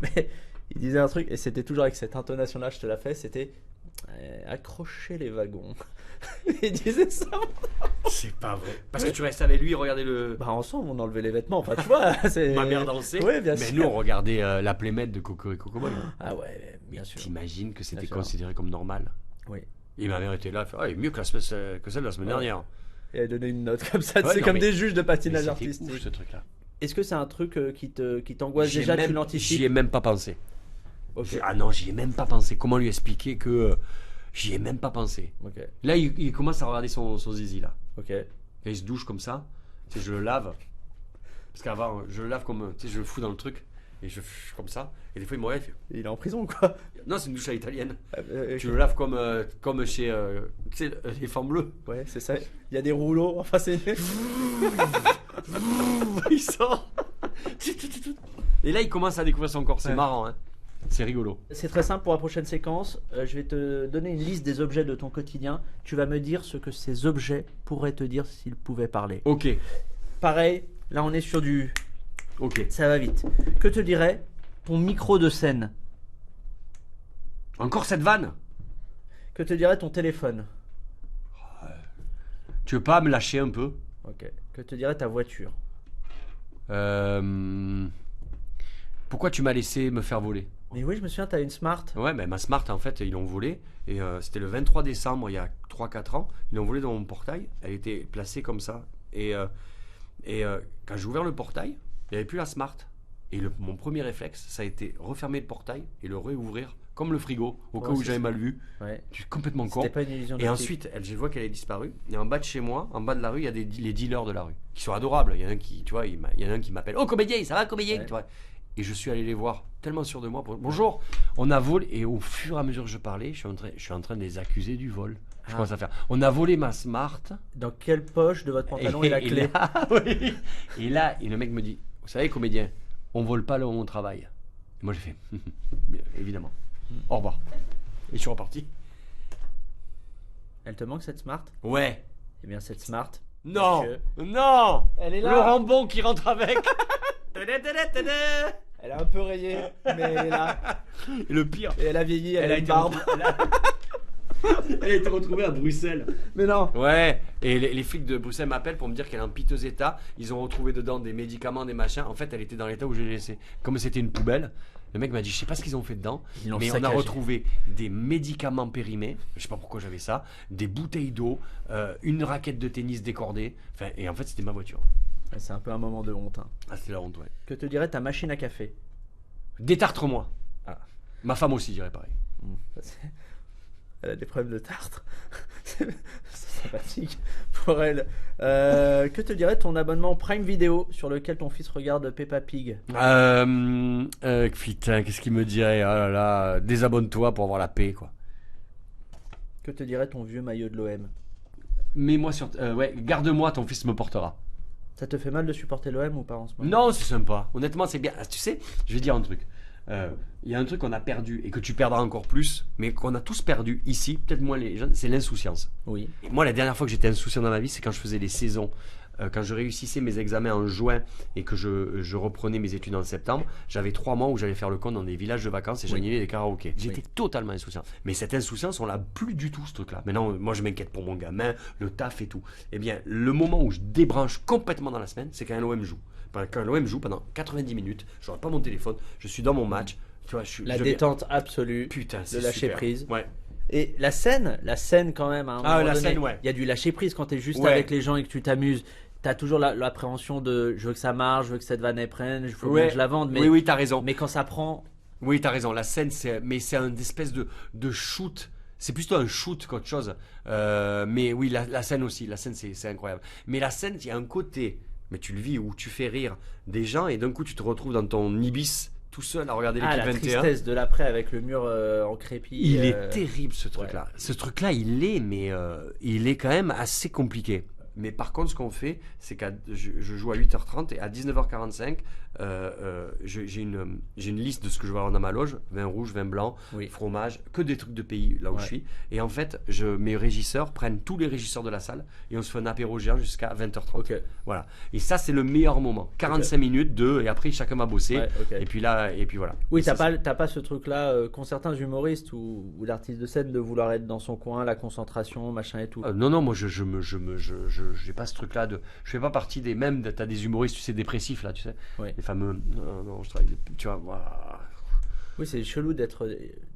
Mais il disait un truc et c'était toujours avec cette intonation-là, je te la fais, c'était accrocher les wagons. Il disait ça. C'est pas vrai. Parce que tu restes avec lui et regardais le. Bah ensemble, on enlevait les vêtements. Enfin, tu vois, c'est. Ma mère dansait. Ouais, bien Mais sûr. nous, on regardait la playmate de Cocorico Cowboy. Ah ouais, bien sûr. T'imagines que c'était Bien sûr. considéré comme normal. Oui. Et ma mère était là, elle fait, ah, il est mieux que celle de la semaine Ouais. dernière. Et elle donnait une note comme ça, Ouais, c'est non, comme mais- des juges de Mais patinage c'était artistique. ouf, ce truc-là. Est-ce que c'est un truc qui t'angoisse déjà, tu J'y ai l'anticipes? même pas pensé. Ok. Ah non, j'y ai même pas pensé. Comment lui expliquer que j'y ai même pas pensé. Ok. Là, il commence à regarder son zizi là. Ok. Et il se douche comme ça. Tu sais, je le lave. Parce qu'avant, je le lave comme. Tu sais, je le fous dans le truc. Et je fais comme ça. Et des fois, il me regarde, il fait. Il est en prison, quoi. Non, c'est une douche à l'italienne. Ok. Tu le laves comme chez. Tu sais, les femmes bleues. Ouais, c'est ça. Il y a des rouleaux. Enfin, c'est. Il sort. Et là, il commence à découvrir son corps. C'est Ouais. marrant, hein. C'est rigolo. C'est très simple pour la prochaine séquence. Je vais te donner une liste des objets de ton quotidien. Tu vas me dire ce que ces objets pourraient te dire s'ils pouvaient parler. Ok. Pareil, là on est sur du. Ok. Ça va vite. Que te dirait ton micro de scène? Encore cette vanne? Que te dirait ton téléphone? Tu veux pas me lâcher un peu? Ok. Que te dirait ta voiture? Pourquoi tu m'as laissé me faire voler? Mais oui, je me souviens, t'as une Smart. Ouais, mais ma Smart, en fait, ils l'ont volée. Et c'était le 23 décembre, il y a 3-4 ans. Ils l'ont volée dans mon portail. Elle était placée comme ça. Et quand j'ai ouvert le portail, il n'y avait plus la Smart. Et mon premier réflexe, ça a été refermer le portail et le réouvrir comme le frigo, au Ouais, cas où c'est j'avais ça. mal vu. Ouais. Je suis complètement con. C'était pas une illusion Et d'optique. ensuite, je vois qu'elle est disparue. Et en bas de chez moi, en bas de la rue, il y a les dealers de la rue qui sont adorables. Il y en a un qui, tu vois, il y en a un qui m'appelle. Oh, comédien, ça va, comédien, Ouais. tu vois. Et je suis allé les voir, tellement sûr de moi. Bonjour, on a volé. Et au fur et à mesure que je parlais, je suis en train de les accuser du vol. Je Ah. commence à faire. On a volé ma Smart. Dans quelle poche de votre pantalon est la clé? Là, oui. Et le mec me dit, vous savez, comédien, on vole pas là où on travaille. Et moi, j'ai fait, bien, évidemment. Au revoir. Et je suis reparti. Elle te manque cette Smart? Ouais. Eh bien, cette Smart. Non. Monsieur. Non. Elle est là. Laurent Bon qui rentre avec. Elle est un peu rayée, mais elle est là. Et le pire, Et elle a vieilli, elle, a une été barbe. elle a été retrouvée à Bruxelles. Mais non. Ouais, et les flics de Bruxelles m'appellent pour me dire qu'elle est en piteux état. Ils ont retrouvé dedans des médicaments, des machins. En fait, elle était dans l'état où je l'ai laissée. Comme c'était une poubelle, le mec m'a dit, je sais pas ce qu'ils ont fait dedans, Ils l'ont mais on a saccagé. retrouvé des médicaments périmés. Je sais pas pourquoi j'avais ça, des bouteilles d'eau, une raquette de tennis décordée. Enfin, et en fait, c'était ma voiture. Ouais, c'est un peu un moment de honte. Hein. Ah, c'était la honte, ouais. Que te dirait ta machine à café? Détartre-moi. Ah. Ma femme aussi dirait pareil. Elle a des problèmes de tartre. C'est sympathique pour elle. Que te dirait ton abonnement Prime Video sur lequel ton fils regarde Peppa Pig? Putain, qu'est-ce qu'il me dirait? Ah là là, désabonne-toi pour avoir la paix, quoi. Que te dirait ton vieux maillot de l'OM? Mets-moi sur. Ouais, garde-moi, ton fils me portera. Ça te fait mal de supporter l'OM ou pas en ce moment? Non, c'est sympa. Honnêtement, c'est bien. Ah, tu sais, je vais dire un truc. Il y a un truc qu'on a perdu et que tu perdras encore plus, mais qu'on a tous perdu ici, peut-être moins les jeunes, c'est l'insouciance. Oui. Et moi, la dernière fois que j'étais insouciant dans ma vie, c'est quand je faisais les saisons. Quand je réussissais mes examens en juin et que je reprenais mes études en septembre, j'avais 3 mois où j'allais faire le compte dans des villages de vacances et j'animais des karaokés. J'étais totalement insouciant. Mais cette insouciance, on l'a plus du tout, ce truc-là. Maintenant, moi, je m'inquiète pour mon gamin, le taf et tout. Eh bien, le moment où je débranche complètement dans la semaine, c'est quand l'OM joue. Quand l'OM joue pendant 90 minutes, je regarde pas mon téléphone, je suis dans mon match. Tu vois, La détente absolue, Putain, de lâcher super. prise. Ouais. Et la scène quand même, à un moment la donné, scène, ouais. il y a du lâcher prise quand tu es juste Ouais. avec les gens et que tu t'amuses. T'as toujours l'appréhension de je veux que ça marche, je veux que cette vanne elle prenne, il faut bien Ouais. que je la vende. Mais, Oui, t'as raison. mais quand ça prend, Oui, t'as raison. La scène, c'est un espèce de shoot. C'est plutôt un shoot qu'autre chose. Mais oui, la scène aussi. La scène, c'est incroyable. Mais la scène, il y a un côté, mais tu le vis, où tu fais rire des gens et d'un coup, tu te retrouves dans ton Ibis tout seul à regarder l'équipe la 21. tristesse de l'après avec le mur en crépi. Il est terrible ce truc-là. ouais. Ce truc-là, il est quand même assez compliqué. Mais par contre, ce qu'on fait, c'est que je joue à 8h30 et à 19h45, j'ai une liste de ce que je vais avoir dans ma loge, vin rouge, vin blanc, Oui. fromage, que des trucs de pays là où je suis. Et en fait, mes régisseurs prennent tous les régisseurs de la salle et on se fait un apéro géant jusqu'à 20h30. Ok. Voilà. Et ça, c'est le meilleur moment. 45 minutes, et après, chacun va bosser. Ouais, ok. Et puis voilà. Oui, Et t'as ça, pas ce truc-là qu'ont certains humoristes ou l'artiste de scène de vouloir être dans son coin, la concentration, machin et tout. non, moi j'ai pas ce truc-là je fais pas partie t'as des humoristes, tu sais, dépressifs là, tu sais, Oui. les fameux. Non, je travaille, tu vois, voilà. Oui, c'est chelou d'être.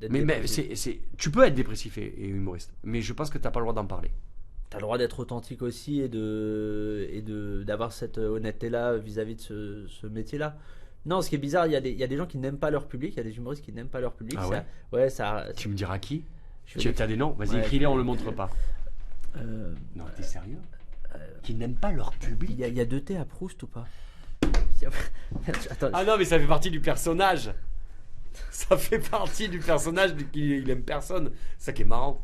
Mais dépressif. tu peux être dépressif et humoriste, mais je pense que t'as pas le droit d'en parler. T'as le droit d'être authentique aussi et d'avoir cette honnêteté-là vis-à-vis de ce métier-là. Non, ce qui est bizarre, il y a des gens qui n'aiment pas leur public, il y a des humoristes qui n'aiment pas leur public. Ah ça, ouais, ça. Tu me diras qui? je Tu vais- as des noms? Vas-y, Ouais, écris-les, on le montre pas. Non, t'es sérieux? Qui n'aiment pas leur public? Il y a 2 T à Proust ou pas? Attends, Ah non, mais ça fait partie du personnage. Ça fait partie du personnage il aime personne. C'est ça qui est marrant.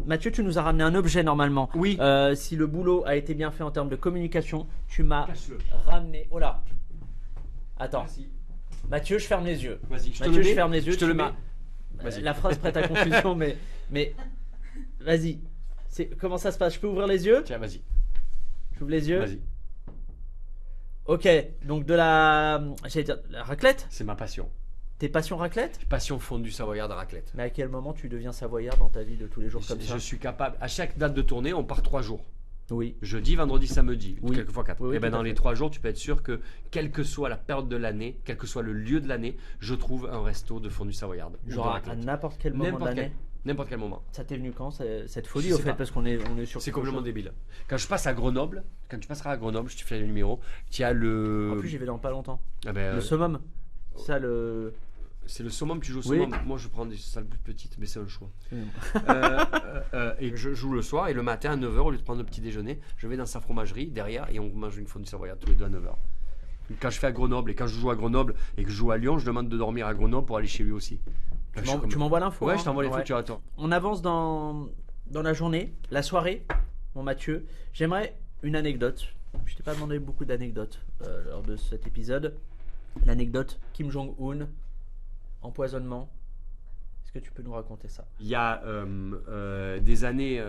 Mathieu, tu nous as ramené un objet normalement. Oui. Si le boulot a été bien fait en termes de communication, tu m'as Cache-le. ramené. Oh là. Attends. Merci. Mathieu, je ferme les yeux. Vas-y, je te Mathieu, le je mets. ferme les yeux. Je te tu le m'as- mets. Vas-y. La phrase prête à confusion, mais vas-y. Comment ça se passe? Je peux ouvrir les yeux? Tiens, vas-y. J'ouvre les yeux. Vas-y. Ok, donc j'allais dire, la raclette? C'est ma passion. T'es passion raclette? Passion fondue savoyarde à raclette. Mais à quel moment tu deviens savoyard dans ta vie de tous les jours comme ça? Je suis capable. À chaque date de tournée, on part 3 jours. Oui. Jeudi, vendredi, samedi. Oui. Quelquefois 4. Oui, et ben tout à dans fait. les 3 jours, tu peux être sûr que, quelle que soit la période de l'année, quel que soit le lieu de l'année, je trouve un resto de fondue savoyarde. ou de Genre à raclette. n'importe quel moment de N'importe l'année. N'importe quel moment. Ça t'est venu quand cette folie Je au sais fait pas. parce qu'on est sur C'est quelque complètement chose. débile. Quand je passe à Grenoble, quand tu passeras à Grenoble, je te fais le numéro. Tu as le. En plus j'y vais dans pas longtemps. Ah ben, Le summum. Ça le. c'est le summum, tu joues au Oui. summum. Moi, je prends des salles plus petites, mais c'est un choix. Et je joue le soir, et le matin à 9h, au lieu de prendre le petit déjeuner, je vais dans sa fromagerie derrière et on mange une fondue savoyarde tous les deux à 9h. Quand je fais à Grenoble et quand je joue à Grenoble et que je joue à Lyon, je demande de dormir à Grenoble pour aller chez lui aussi. Là, je suis comme- Tu m'envoies l'info. Ouais, hein. je t'envoie les Ouais. photos, tu attends. On avance dans la journée, la soirée, mon Mathieu. J'aimerais une anecdote. Je t'ai pas demandé beaucoup d'anecdotes lors de cet épisode. L'anecdote Kim Jong-un, empoisonnement. Est-ce que tu peux nous raconter ça? Il y a des années,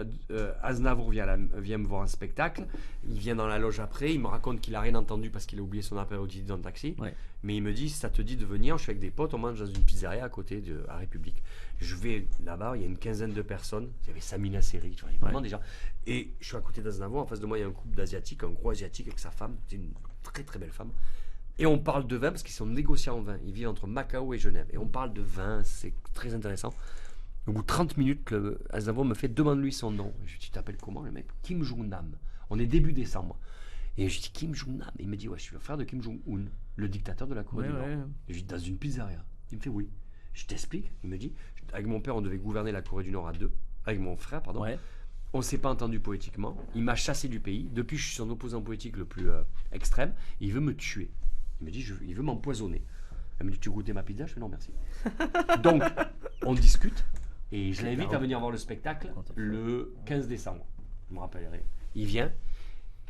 Aznavour vient me voir un spectacle. Il vient dans la loge après. Il me raconte qu'il a rien entendu parce qu'il a oublié son apéritif dans le taxi. Ouais. Mais il me dit, si ça te dit de venir, je suis avec des potes, on mange dans une pizzeria à côté à République. Je vais là-bas, il y a une quinzaine de personnes. Il y avait Samina Seri, tu vois, il y a vraiment des gens. Et je suis à côté d'Aznavour. En face de moi, il y a un couple d'Asiatiques, un gros Asiatique avec sa femme. C'est une très très belle femme. Et on parle de vin parce qu'ils sont négociants en vin. Ils vivent entre Macao et Genève. Et on parle de vin, c'est très intéressant. Au bout de 30 minutes, Aznavour me fait demande-lui son nom. Je lui dis, tu t'appelles comment le mec? Kim Jong-nam. On est début décembre. Et je dis, Kim Jong-nam. Il me dit, ouais, je suis le frère de Kim Jong-un, le dictateur de la Corée du Nord. Et je dis, dans une pizzeria. Il me fait, oui. Je t'explique. Il me dit, avec mon père, on devait gouverner la Corée du Nord à deux. Avec mon frère, pardon. Ouais. On ne s'est pas entendu poétiquement. Il m'a chassé du pays. Depuis, je suis son opposant politique le plus extrême. Il veut me tuer. Il me dit, il veut m'empoisonner. Elle me dit, tu goûtais ma pizza? Je fais non, merci. Donc, on discute. Et je l'invite à venir voir le spectacle le 15 décembre. Je me rappellerai. Il vient.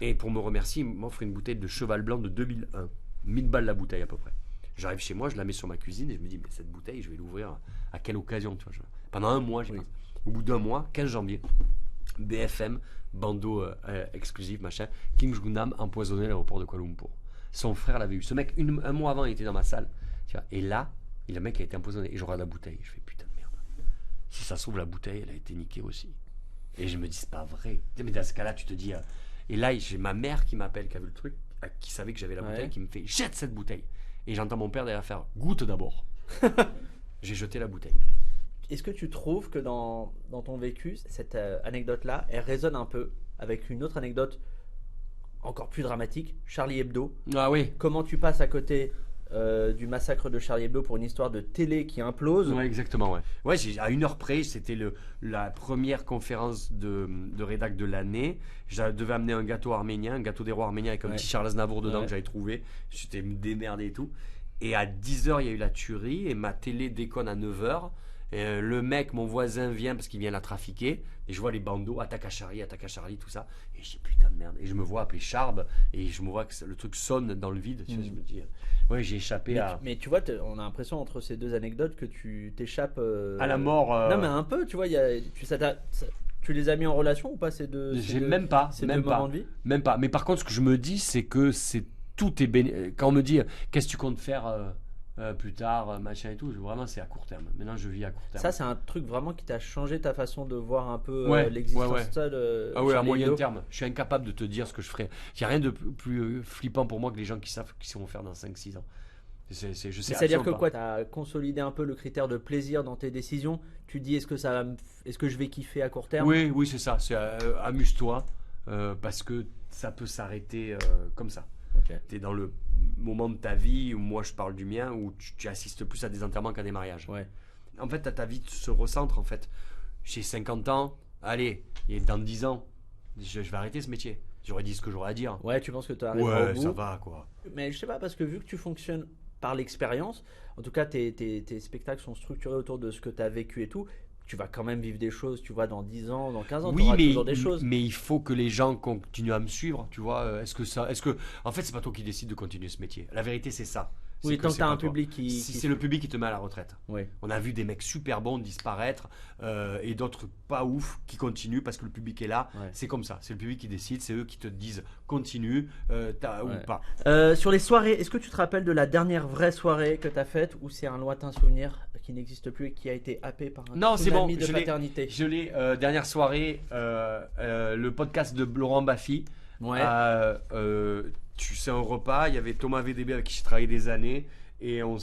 Et pour me remercier, il m'offre une bouteille de Cheval Blanc de 2001. 1000 balles la bouteille à peu près. J'arrive chez moi, je la mets sur ma cuisine et je me dis, mais cette bouteille, je vais l'ouvrir à quelle occasion, tu vois, pendant un mois, j'ai pensé. Au bout d'un mois, 15 janvier, BFM, bandeau exclusif, machin, Kim Jong-nam empoisonné à l'aéroport de Kuala Lumpur. Son frère l'avait eu. Ce mec, un mois avant, il était dans ma salle. Tu vois, et là, le mec a été empoisonné. Et je regarde la bouteille. Je fais putain de merde. Si ça s'ouvre, la bouteille, elle a été niquée aussi. Et je me dis, c'est pas vrai. Mais dans ce cas-là, tu te dis. Et là, j'ai ma mère qui m'appelle, qui a vu le truc, qui savait que j'avais la bouteille, qui me fait jette cette bouteille. Et j'entends mon père derrière faire goûte d'abord. J'ai jeté la bouteille. Est-ce que tu trouves que dans ton vécu, cette anecdote-là, elle résonne un peu avec une autre anecdote encore plus dramatique, Charlie Hebdo? Ah oui. Comment tu passes à côté du massacre de Charlie Hebdo pour une histoire de télé qui implose? Ouais, exactement. Ouais, ouais, à 1 heure près, c'était la première conférence de rédac de l'année. Je devais amener un gâteau arménien, un gâteau des rois arméniens avec un petit Charles Aznavour dedans que j'avais trouvé. J'étais démerdé et tout. Et à 10h, il y a eu la tuerie et ma télé déconne à 9h. Le mec, mon voisin, vient parce qu'il vient la trafiquer. Et je vois les bandeaux, attaque à Charlie, tout ça. Et je dis putain de merde. Et je me vois appeler Charb. Et je me vois que le truc sonne dans le vide. Tu vois, je me dis, ouais, j'ai échappé Mais tu vois, on a l'impression entre ces deux anecdotes que tu t'échappes. À la mort. Non, mais un peu, tu vois, tu les as mis en relation ou pas ces deux? Même pas. Ces deux moments de vie? Même pas. Mais par contre, ce que je me dis, c'est que tout est quand on me dit qu'est-ce que tu comptes faire plus tard, machin et tout, vraiment c'est à court terme. Maintenant je vis à court terme. Ça c'est un truc vraiment qui t'a changé ta façon de voir un peu l'existence de ah ouais, à moyen terme. Je suis incapable de te dire ce que je ferai. Il n'y a rien de plus flippant pour moi que les gens qui savent ce qu'ils vont faire dans 5-6 ans. C'est-à-dire que quoi, tu as consolidé un peu le critère de plaisir dans tes décisions. Tu dis est-ce que je vais kiffer à court terme? Oui, c'est ça. C'est amuse-toi parce que ça peut s'arrêter comme ça. Okay. Tu es dans le moment de ta vie où moi je parle du mien où tu assistes plus à des enterrements qu'à des mariages. Ouais. En fait, ta vie se recentre en fait. J'ai 50 ans, allez, et dans 10 ans, je vais arrêter ce métier. J'aurais dit ce que j'aurais à dire. Ouais, tu penses que tu arriveras au bout. Ouais, ça va quoi. Mais je sais pas, parce que vu que tu fonctionnes par l'expérience, en tout cas tes spectacles sont structurés autour de ce que tu as vécu et tout, tu vas quand même vivre des choses, tu vois, dans 10 ans, dans 15 ans, tu auras toujours des choses. Mais il faut que les gens continuent à me suivre, tu vois. En fait, c'est pas toi qui décides de continuer ce métier. La vérité, c'est ça. Oui, tant que tu as un public qui... C'est le public qui te met à la retraite. Oui. On a vu des mecs super bons disparaître et d'autres pas ouf qui continuent parce que le public est là. Ouais. C'est comme ça. C'est le public qui décide. C'est eux qui te disent continue ou pas. Sur les soirées, est-ce que tu te rappelles de la dernière vraie soirée que tu as faite ou c'est un lointain souvenir qui n'existe plus et qui a été happé par un tsunami de paternité? Je l'ai. Dernière soirée, le podcast de Laurent Baffy. Ouais. C'est un repas, il y avait Thomas VDB avec qui j'ai travaillé des années et on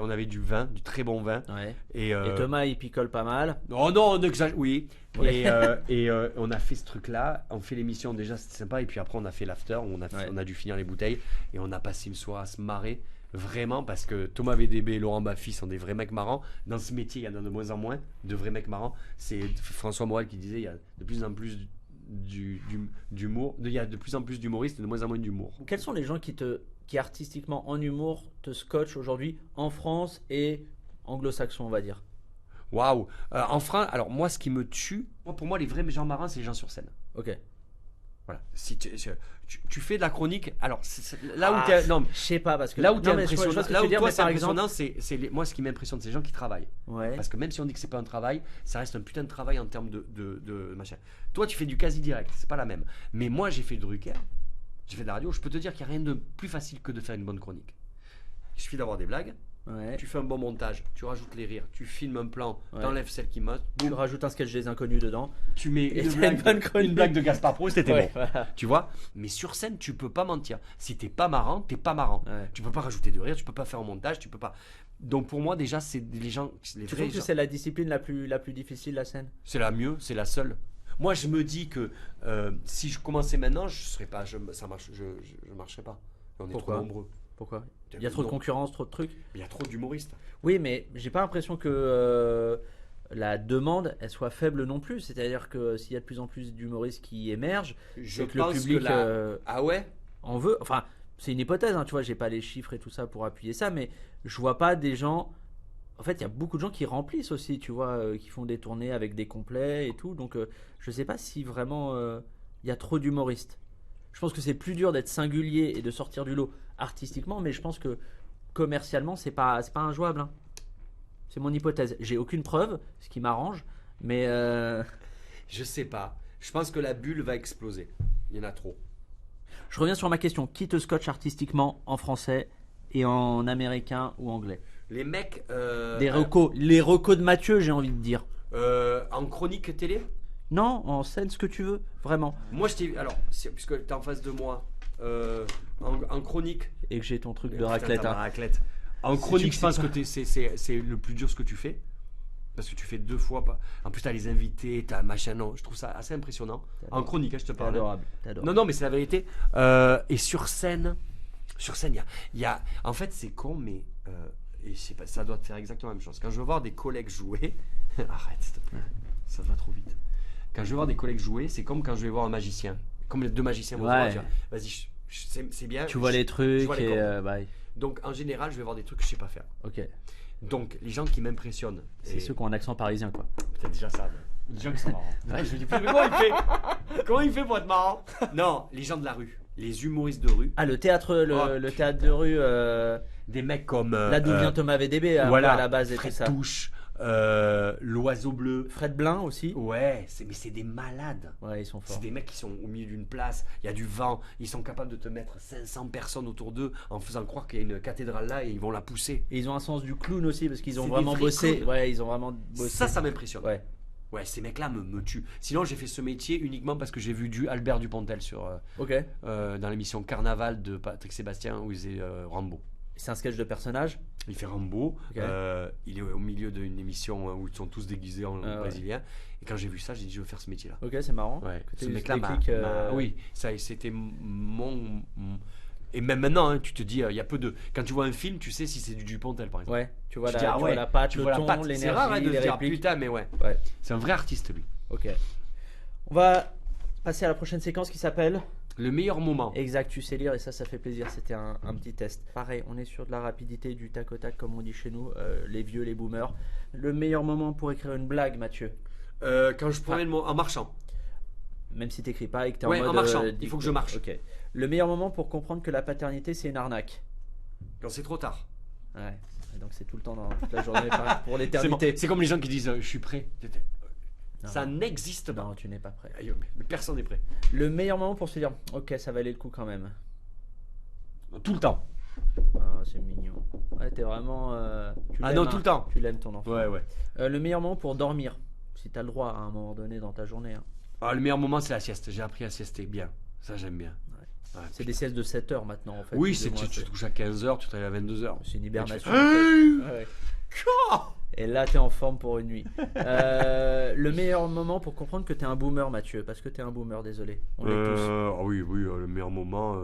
avait du vin, du très bon vin. Ouais. Et Thomas il picole pas mal. Oh non, on exagère, oui. Ouais. Et on a fait ce truc-là, on fait l'émission déjà, c'était sympa et puis après on a fait l'after, on a dû finir les bouteilles et on a passé une soirée à se marrer. Vraiment, parce que Thomas VDB et Laurent Baffy sont des vrais mecs marrants. Dans ce métier, il y en a de moins en moins de vrais mecs marrants. C'est François Morel qui disait il y a de plus en plus d'humour. Il y a de plus en plus d'humoristes et de moins en moins d'humour. Quels sont les gens qui artistiquement en humour te scotchent aujourd'hui en France et anglo-saxon, on va dire? Waouh. En France, alors moi, ce qui me tue, pour moi, les vrais gens marrants, c'est les gens sur scène. Ok. Voilà. Si tu fais de la chronique, alors là où tu es, non, je sais pas parce que là où tu es impressionnant, là où toi c'est impressionnant, c'est moi ce qui m'impressionne, c'est les gens qui travaillent. Ouais. Parce que même si on dit que c'est pas un travail, ça reste un putain de travail en termes de machin. Toi, tu fais du quasi direct, c'est pas la même. Mais moi, j'ai fait de Drucker, j'ai fait de la radio. Je peux te dire qu'il n'y a rien de plus facile que de faire une bonne chronique. Il suffit d'avoir des blagues. Ouais. Tu fais un bon montage, tu rajoutes les rires, tu filmes un plan, t'enlèves celle qui monte, tu rajoutes un sketch des inconnus dedans, tu mets une blague de Gaspard Proust, c'était bon. Voilà. Tu vois, mais sur scène, tu peux pas mentir. Si t'es pas marrant, t'es pas marrant. Ouais. Tu peux pas rajouter de rire, tu peux pas faire un montage, tu peux pas. Donc pour moi, déjà, c'est les gens. Tu trouves que c'est la discipline la plus difficile, la scène? C'est la mieux, c'est la seule. Moi, je me dis que si je commençais maintenant, je marcherais pas. On est trop nombreux. Pourquoi? Il y a trop de concurrence, trop de trucs. Il y a trop d'humoristes. Oui, mais j'ai pas l'impression que la demande elle soit faible non plus. C'est-à-dire que s'il y a de plus en plus d'humoristes qui émergent, c'est que le public ah ouais, en veut. Enfin, c'est une hypothèse, hein, tu vois, j'ai pas les chiffres et tout ça pour appuyer ça, mais je vois pas des gens. En fait, il y a beaucoup de gens qui remplissent aussi, tu vois, qui font des tournées avec des complets et tout. Donc, je sais pas si vraiment il y a trop d'humoristes. Je pense que c'est plus dur d'être singulier et de sortir du lot artistiquement, mais je pense que commercialement, c'est pas injouable. Hein. C'est mon hypothèse. J'ai aucune preuve, ce qui m'arrange, mais Je sais pas. Je pense que la bulle va exploser. Il y en a trop. je reviens sur ma question. Qui te scotche artistiquement en français et en américain ou anglais? Les mecs. Les recos de Mathieu, j'ai envie de dire. En chronique télé. Non, en scène, ce que tu veux, vraiment. Moi, je t'ai. Alors, puisque t'es en face de moi, en chronique. Et que j'ai ton truc de Putain, raclette. t'as Hein. ma raclette. En Si chronique, tu je pense sais que c'est le plus dur ce que tu fais. Parce que tu fais 2 fois. En plus, t'as les invités, t'as machin. Non, je trouve ça assez impressionnant. En chronique, hein, je te T'es parle. adorable. T'es adorable. Non, non, mais c'est la vérité. Et sur scène, il y a. En fait, c'est con, mais. Et je sais pas, ça doit te faire exactement la même chose. Quand je veux voir des collègues jouer. Arrête, s'il te plaît. Ça va trop vite. Quand je vais voir des collègues jouer, c'est comme quand je vais voir un magicien. Comme les 2 magiciens vont Ouais. se voir, tu vois. Vas-y, c'est bien. Tu vois les trucs je vois les et codes. bah, Donc, en général, je vais voir des trucs que je sais pas faire. ok. Donc, les gens qui m'impressionnent. C'est et- ceux qui ont un accent parisien, quoi. Peut-être déjà ça. Les gens qui sont marrants. Ouais, je me dis, mais comment il fait Comment il fait pour être marrant Non, les gens de la rue. Les humoristes de rue. Ah, le théâtre, Oh, le théâtre de rue, Des mecs comme. là d'où vient Thomas VDB, voilà, à la base et tout Fred ça. Touche, l'oiseau bleu. Fred Blin aussi. Ouais, mais c'est des malades. Ouais, ils sont forts. C'est des mecs qui sont au milieu d'une place, il y a du vent, ils sont capables de te mettre 500 personnes autour d'eux en faisant croire qu'il y a une cathédrale là et ils vont la pousser. Et ils ont un sens du clown aussi parce qu'ils ont C'est vraiment des vrais bossé. clowns. Ouais, ils ont vraiment bossé. Ça m'impressionne. Ouais. Ouais, ces mecs-là me tuent. Sinon, j'ai fait ce métier uniquement parce que j'ai vu du Albert Dupontel sur, Ok. dans l'émission Carnaval de Patrick Sébastien où il faisait Rambo. C'est un sketch de personnage. Il fait Rambo, Ok. il est au milieu d'une émission où ils sont tous déguisés en Ah ouais. brésilien. Et quand j'ai vu ça, j'ai dit je veux faire ce métier-là. Ok, c'est marrant. Ouais, Que ce t'aies eu mec-là ce déclic, oui, ça c'était mon. Et même maintenant, hein, tu te dis, il y a peu de. Quand tu vois un film, tu sais si c'est du Dupontel par exemple. Ouais. Tu vois Tu dis, ah tu vois ouais, la patte, tu le vois la ton, patte. C'est rare hein, l'énergie, de les se dire répliques. putain, mais ouais. Ouais. C'est un vrai artiste lui. Ok. On va passer à la prochaine séquence qui s'appelle. Le meilleur moment. Exact, tu sais lire et ça fait plaisir. C'était un petit test. Pareil, on est sur de la rapidité, du tac au tac comme on dit chez nous, les vieux, les boomers. Le meilleur moment pour écrire une blague, Mathieu. Quand je promène en marchant. Même si t'écris pas et que t'es Ouais, en mode. en marchant. Il faut que je marche. Ok. Le meilleur moment pour comprendre que la paternité c'est une arnaque. Quand c'est trop tard. Ouais. Et donc c'est tout le temps dans toute la journée pour C'est bon. l'éternité. C'est comme les gens qui disent je suis prêt. Non. Ça n'existe pas. Non, tu n'es pas prêt. Aïe, mais personne n'est prêt. Le meilleur moment pour se dire ok, ça valait le coup quand même. Tout le temps. Ah, c'est mignon. Ouais, t'es vraiment. Tu Ah l'aimes, non, hein. tout le temps. Tu l'aimes ton enfant. Ouais. Le meilleur moment pour dormir, si t'as le droit à un moment donné dans ta journée. Hein. Ah, le meilleur moment, c'est la sieste. J'ai appris à siester bien. Ça, j'aime bien. Ouais, C'est des siestes de 7 heures maintenant en fait. Oui, plus ou moins, tu te couches à 15h, tu travailles à 22h. c'est une hibernation. Hey en fait. Ouais. Et là, t'es en forme pour une nuit. Le meilleur moment pour comprendre que t'es un boomer, Mathieu, parce que t'es un boomer, désolé. On l'est tous. Oui, le meilleur moment.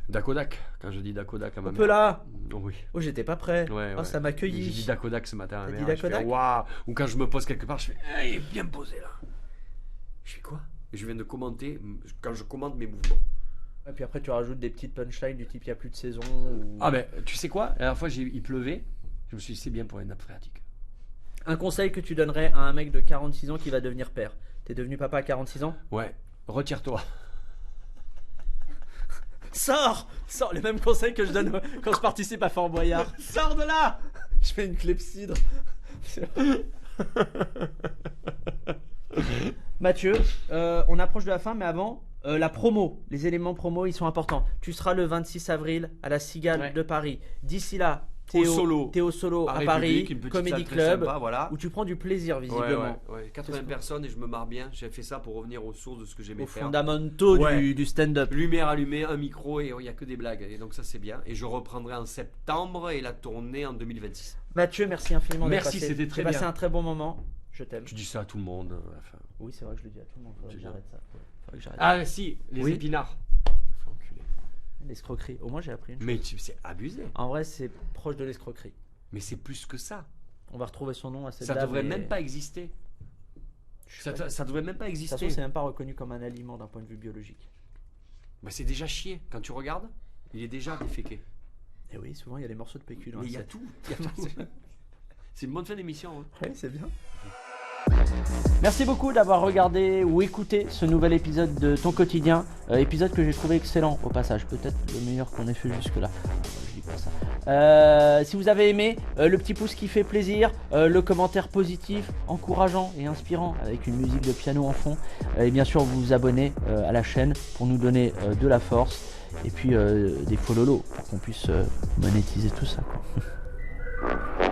Dakodak. Quand je dis Dakodak à ma On mère. peut là. Oui. Oh, j'étais pas prêt. Ouais, Oh, ouais. ça m'a accueilli. J'ai dit Dakodak ce matin à ma T'as mère. dit et je fais, Dakodak waouh. Ou quand je me pose quelque part, je fais il est bien posé là. Je fais quoi? Et je viens de commenter quand je commente mes mouvements. Et puis après, tu rajoutes des petites punchlines du type il n'y a plus de saison. Ou... Ah, mais tu sais quoi? La dernière fois, il pleuvait. Je me suis dit c'est bien pour les nappes phréatiques. Un conseil que tu donnerais à un mec de 46 ans qui va devenir père. T'es devenu papa à 46 ans? Ouais. Retire-toi. Sors les mêmes conseils que je donne quand je participe à Fort Boyard. Sors de là. Je fais une clepsydre. Mathieu, on approche de la fin, mais avant, la promo, les éléments promo, ils sont importants. Tu seras le 26 avril à la Cigale Ouais. de Paris. D'ici là, Au Solo. T'es au Solo à République, Paris, une petite Comedy salle très Club, sympa, voilà. où tu prends du plaisir visiblement. Ouais. 80 personnes et je me marre bien. J'ai fait ça pour revenir aux sources de ce que j'aimais Aux faire. fondamentaux Ouais. du stand-up. Lumière allumée, un micro et il n'y a que des blagues. Et donc ça c'est bien. Et je reprendrai en septembre et la tournée en 2026. Mathieu, merci infiniment d'être Merci, passé. c'était très J'ai passé bien. un très bon moment. Je t'aime. Tu dis ça à tout le monde. Enfin. Oui, c'est vrai que je le dis à tout le monde. Faudrait que C'est bien. j'arrête ça. Faudrait que j'arrête. Ah si, les Oui. épinards. Faut enculer. L'escroquerie. Au moins, j'ai appris une chose. Mais c'est abusé. En vrai, c'est proche de l'escroquerie. Mais c'est plus que ça. On va retrouver son nom à cette Ça dame. devrait et- même pas exister. Je suis Ça, pas- ça devrait même pas De toute façon, exister. c'est même pas reconnu comme un aliment d'un point de vue biologique. Bah, c'est déjà chier. Quand tu regardes, il est déjà déféqué. Et oui, souvent, il y a des morceaux de PQ dans Mais la il y a set. tout. C'est une bonne fin d'émission. Hein. Oui, c'est bien. Merci beaucoup d'avoir regardé ou écouté ce nouvel épisode de Ton Quotidien. Épisode que j'ai trouvé excellent au passage. Peut-être le meilleur qu'on ait fait jusque-là. Je dis pas ça. Si vous avez aimé, le petit pouce qui fait plaisir, le commentaire positif, encourageant et inspirant avec une musique de piano en fond. Et bien sûr, vous vous abonnez à la chaîne pour nous donner de la force. Et puis des follow pour qu'on puisse monétiser tout ça, quoi.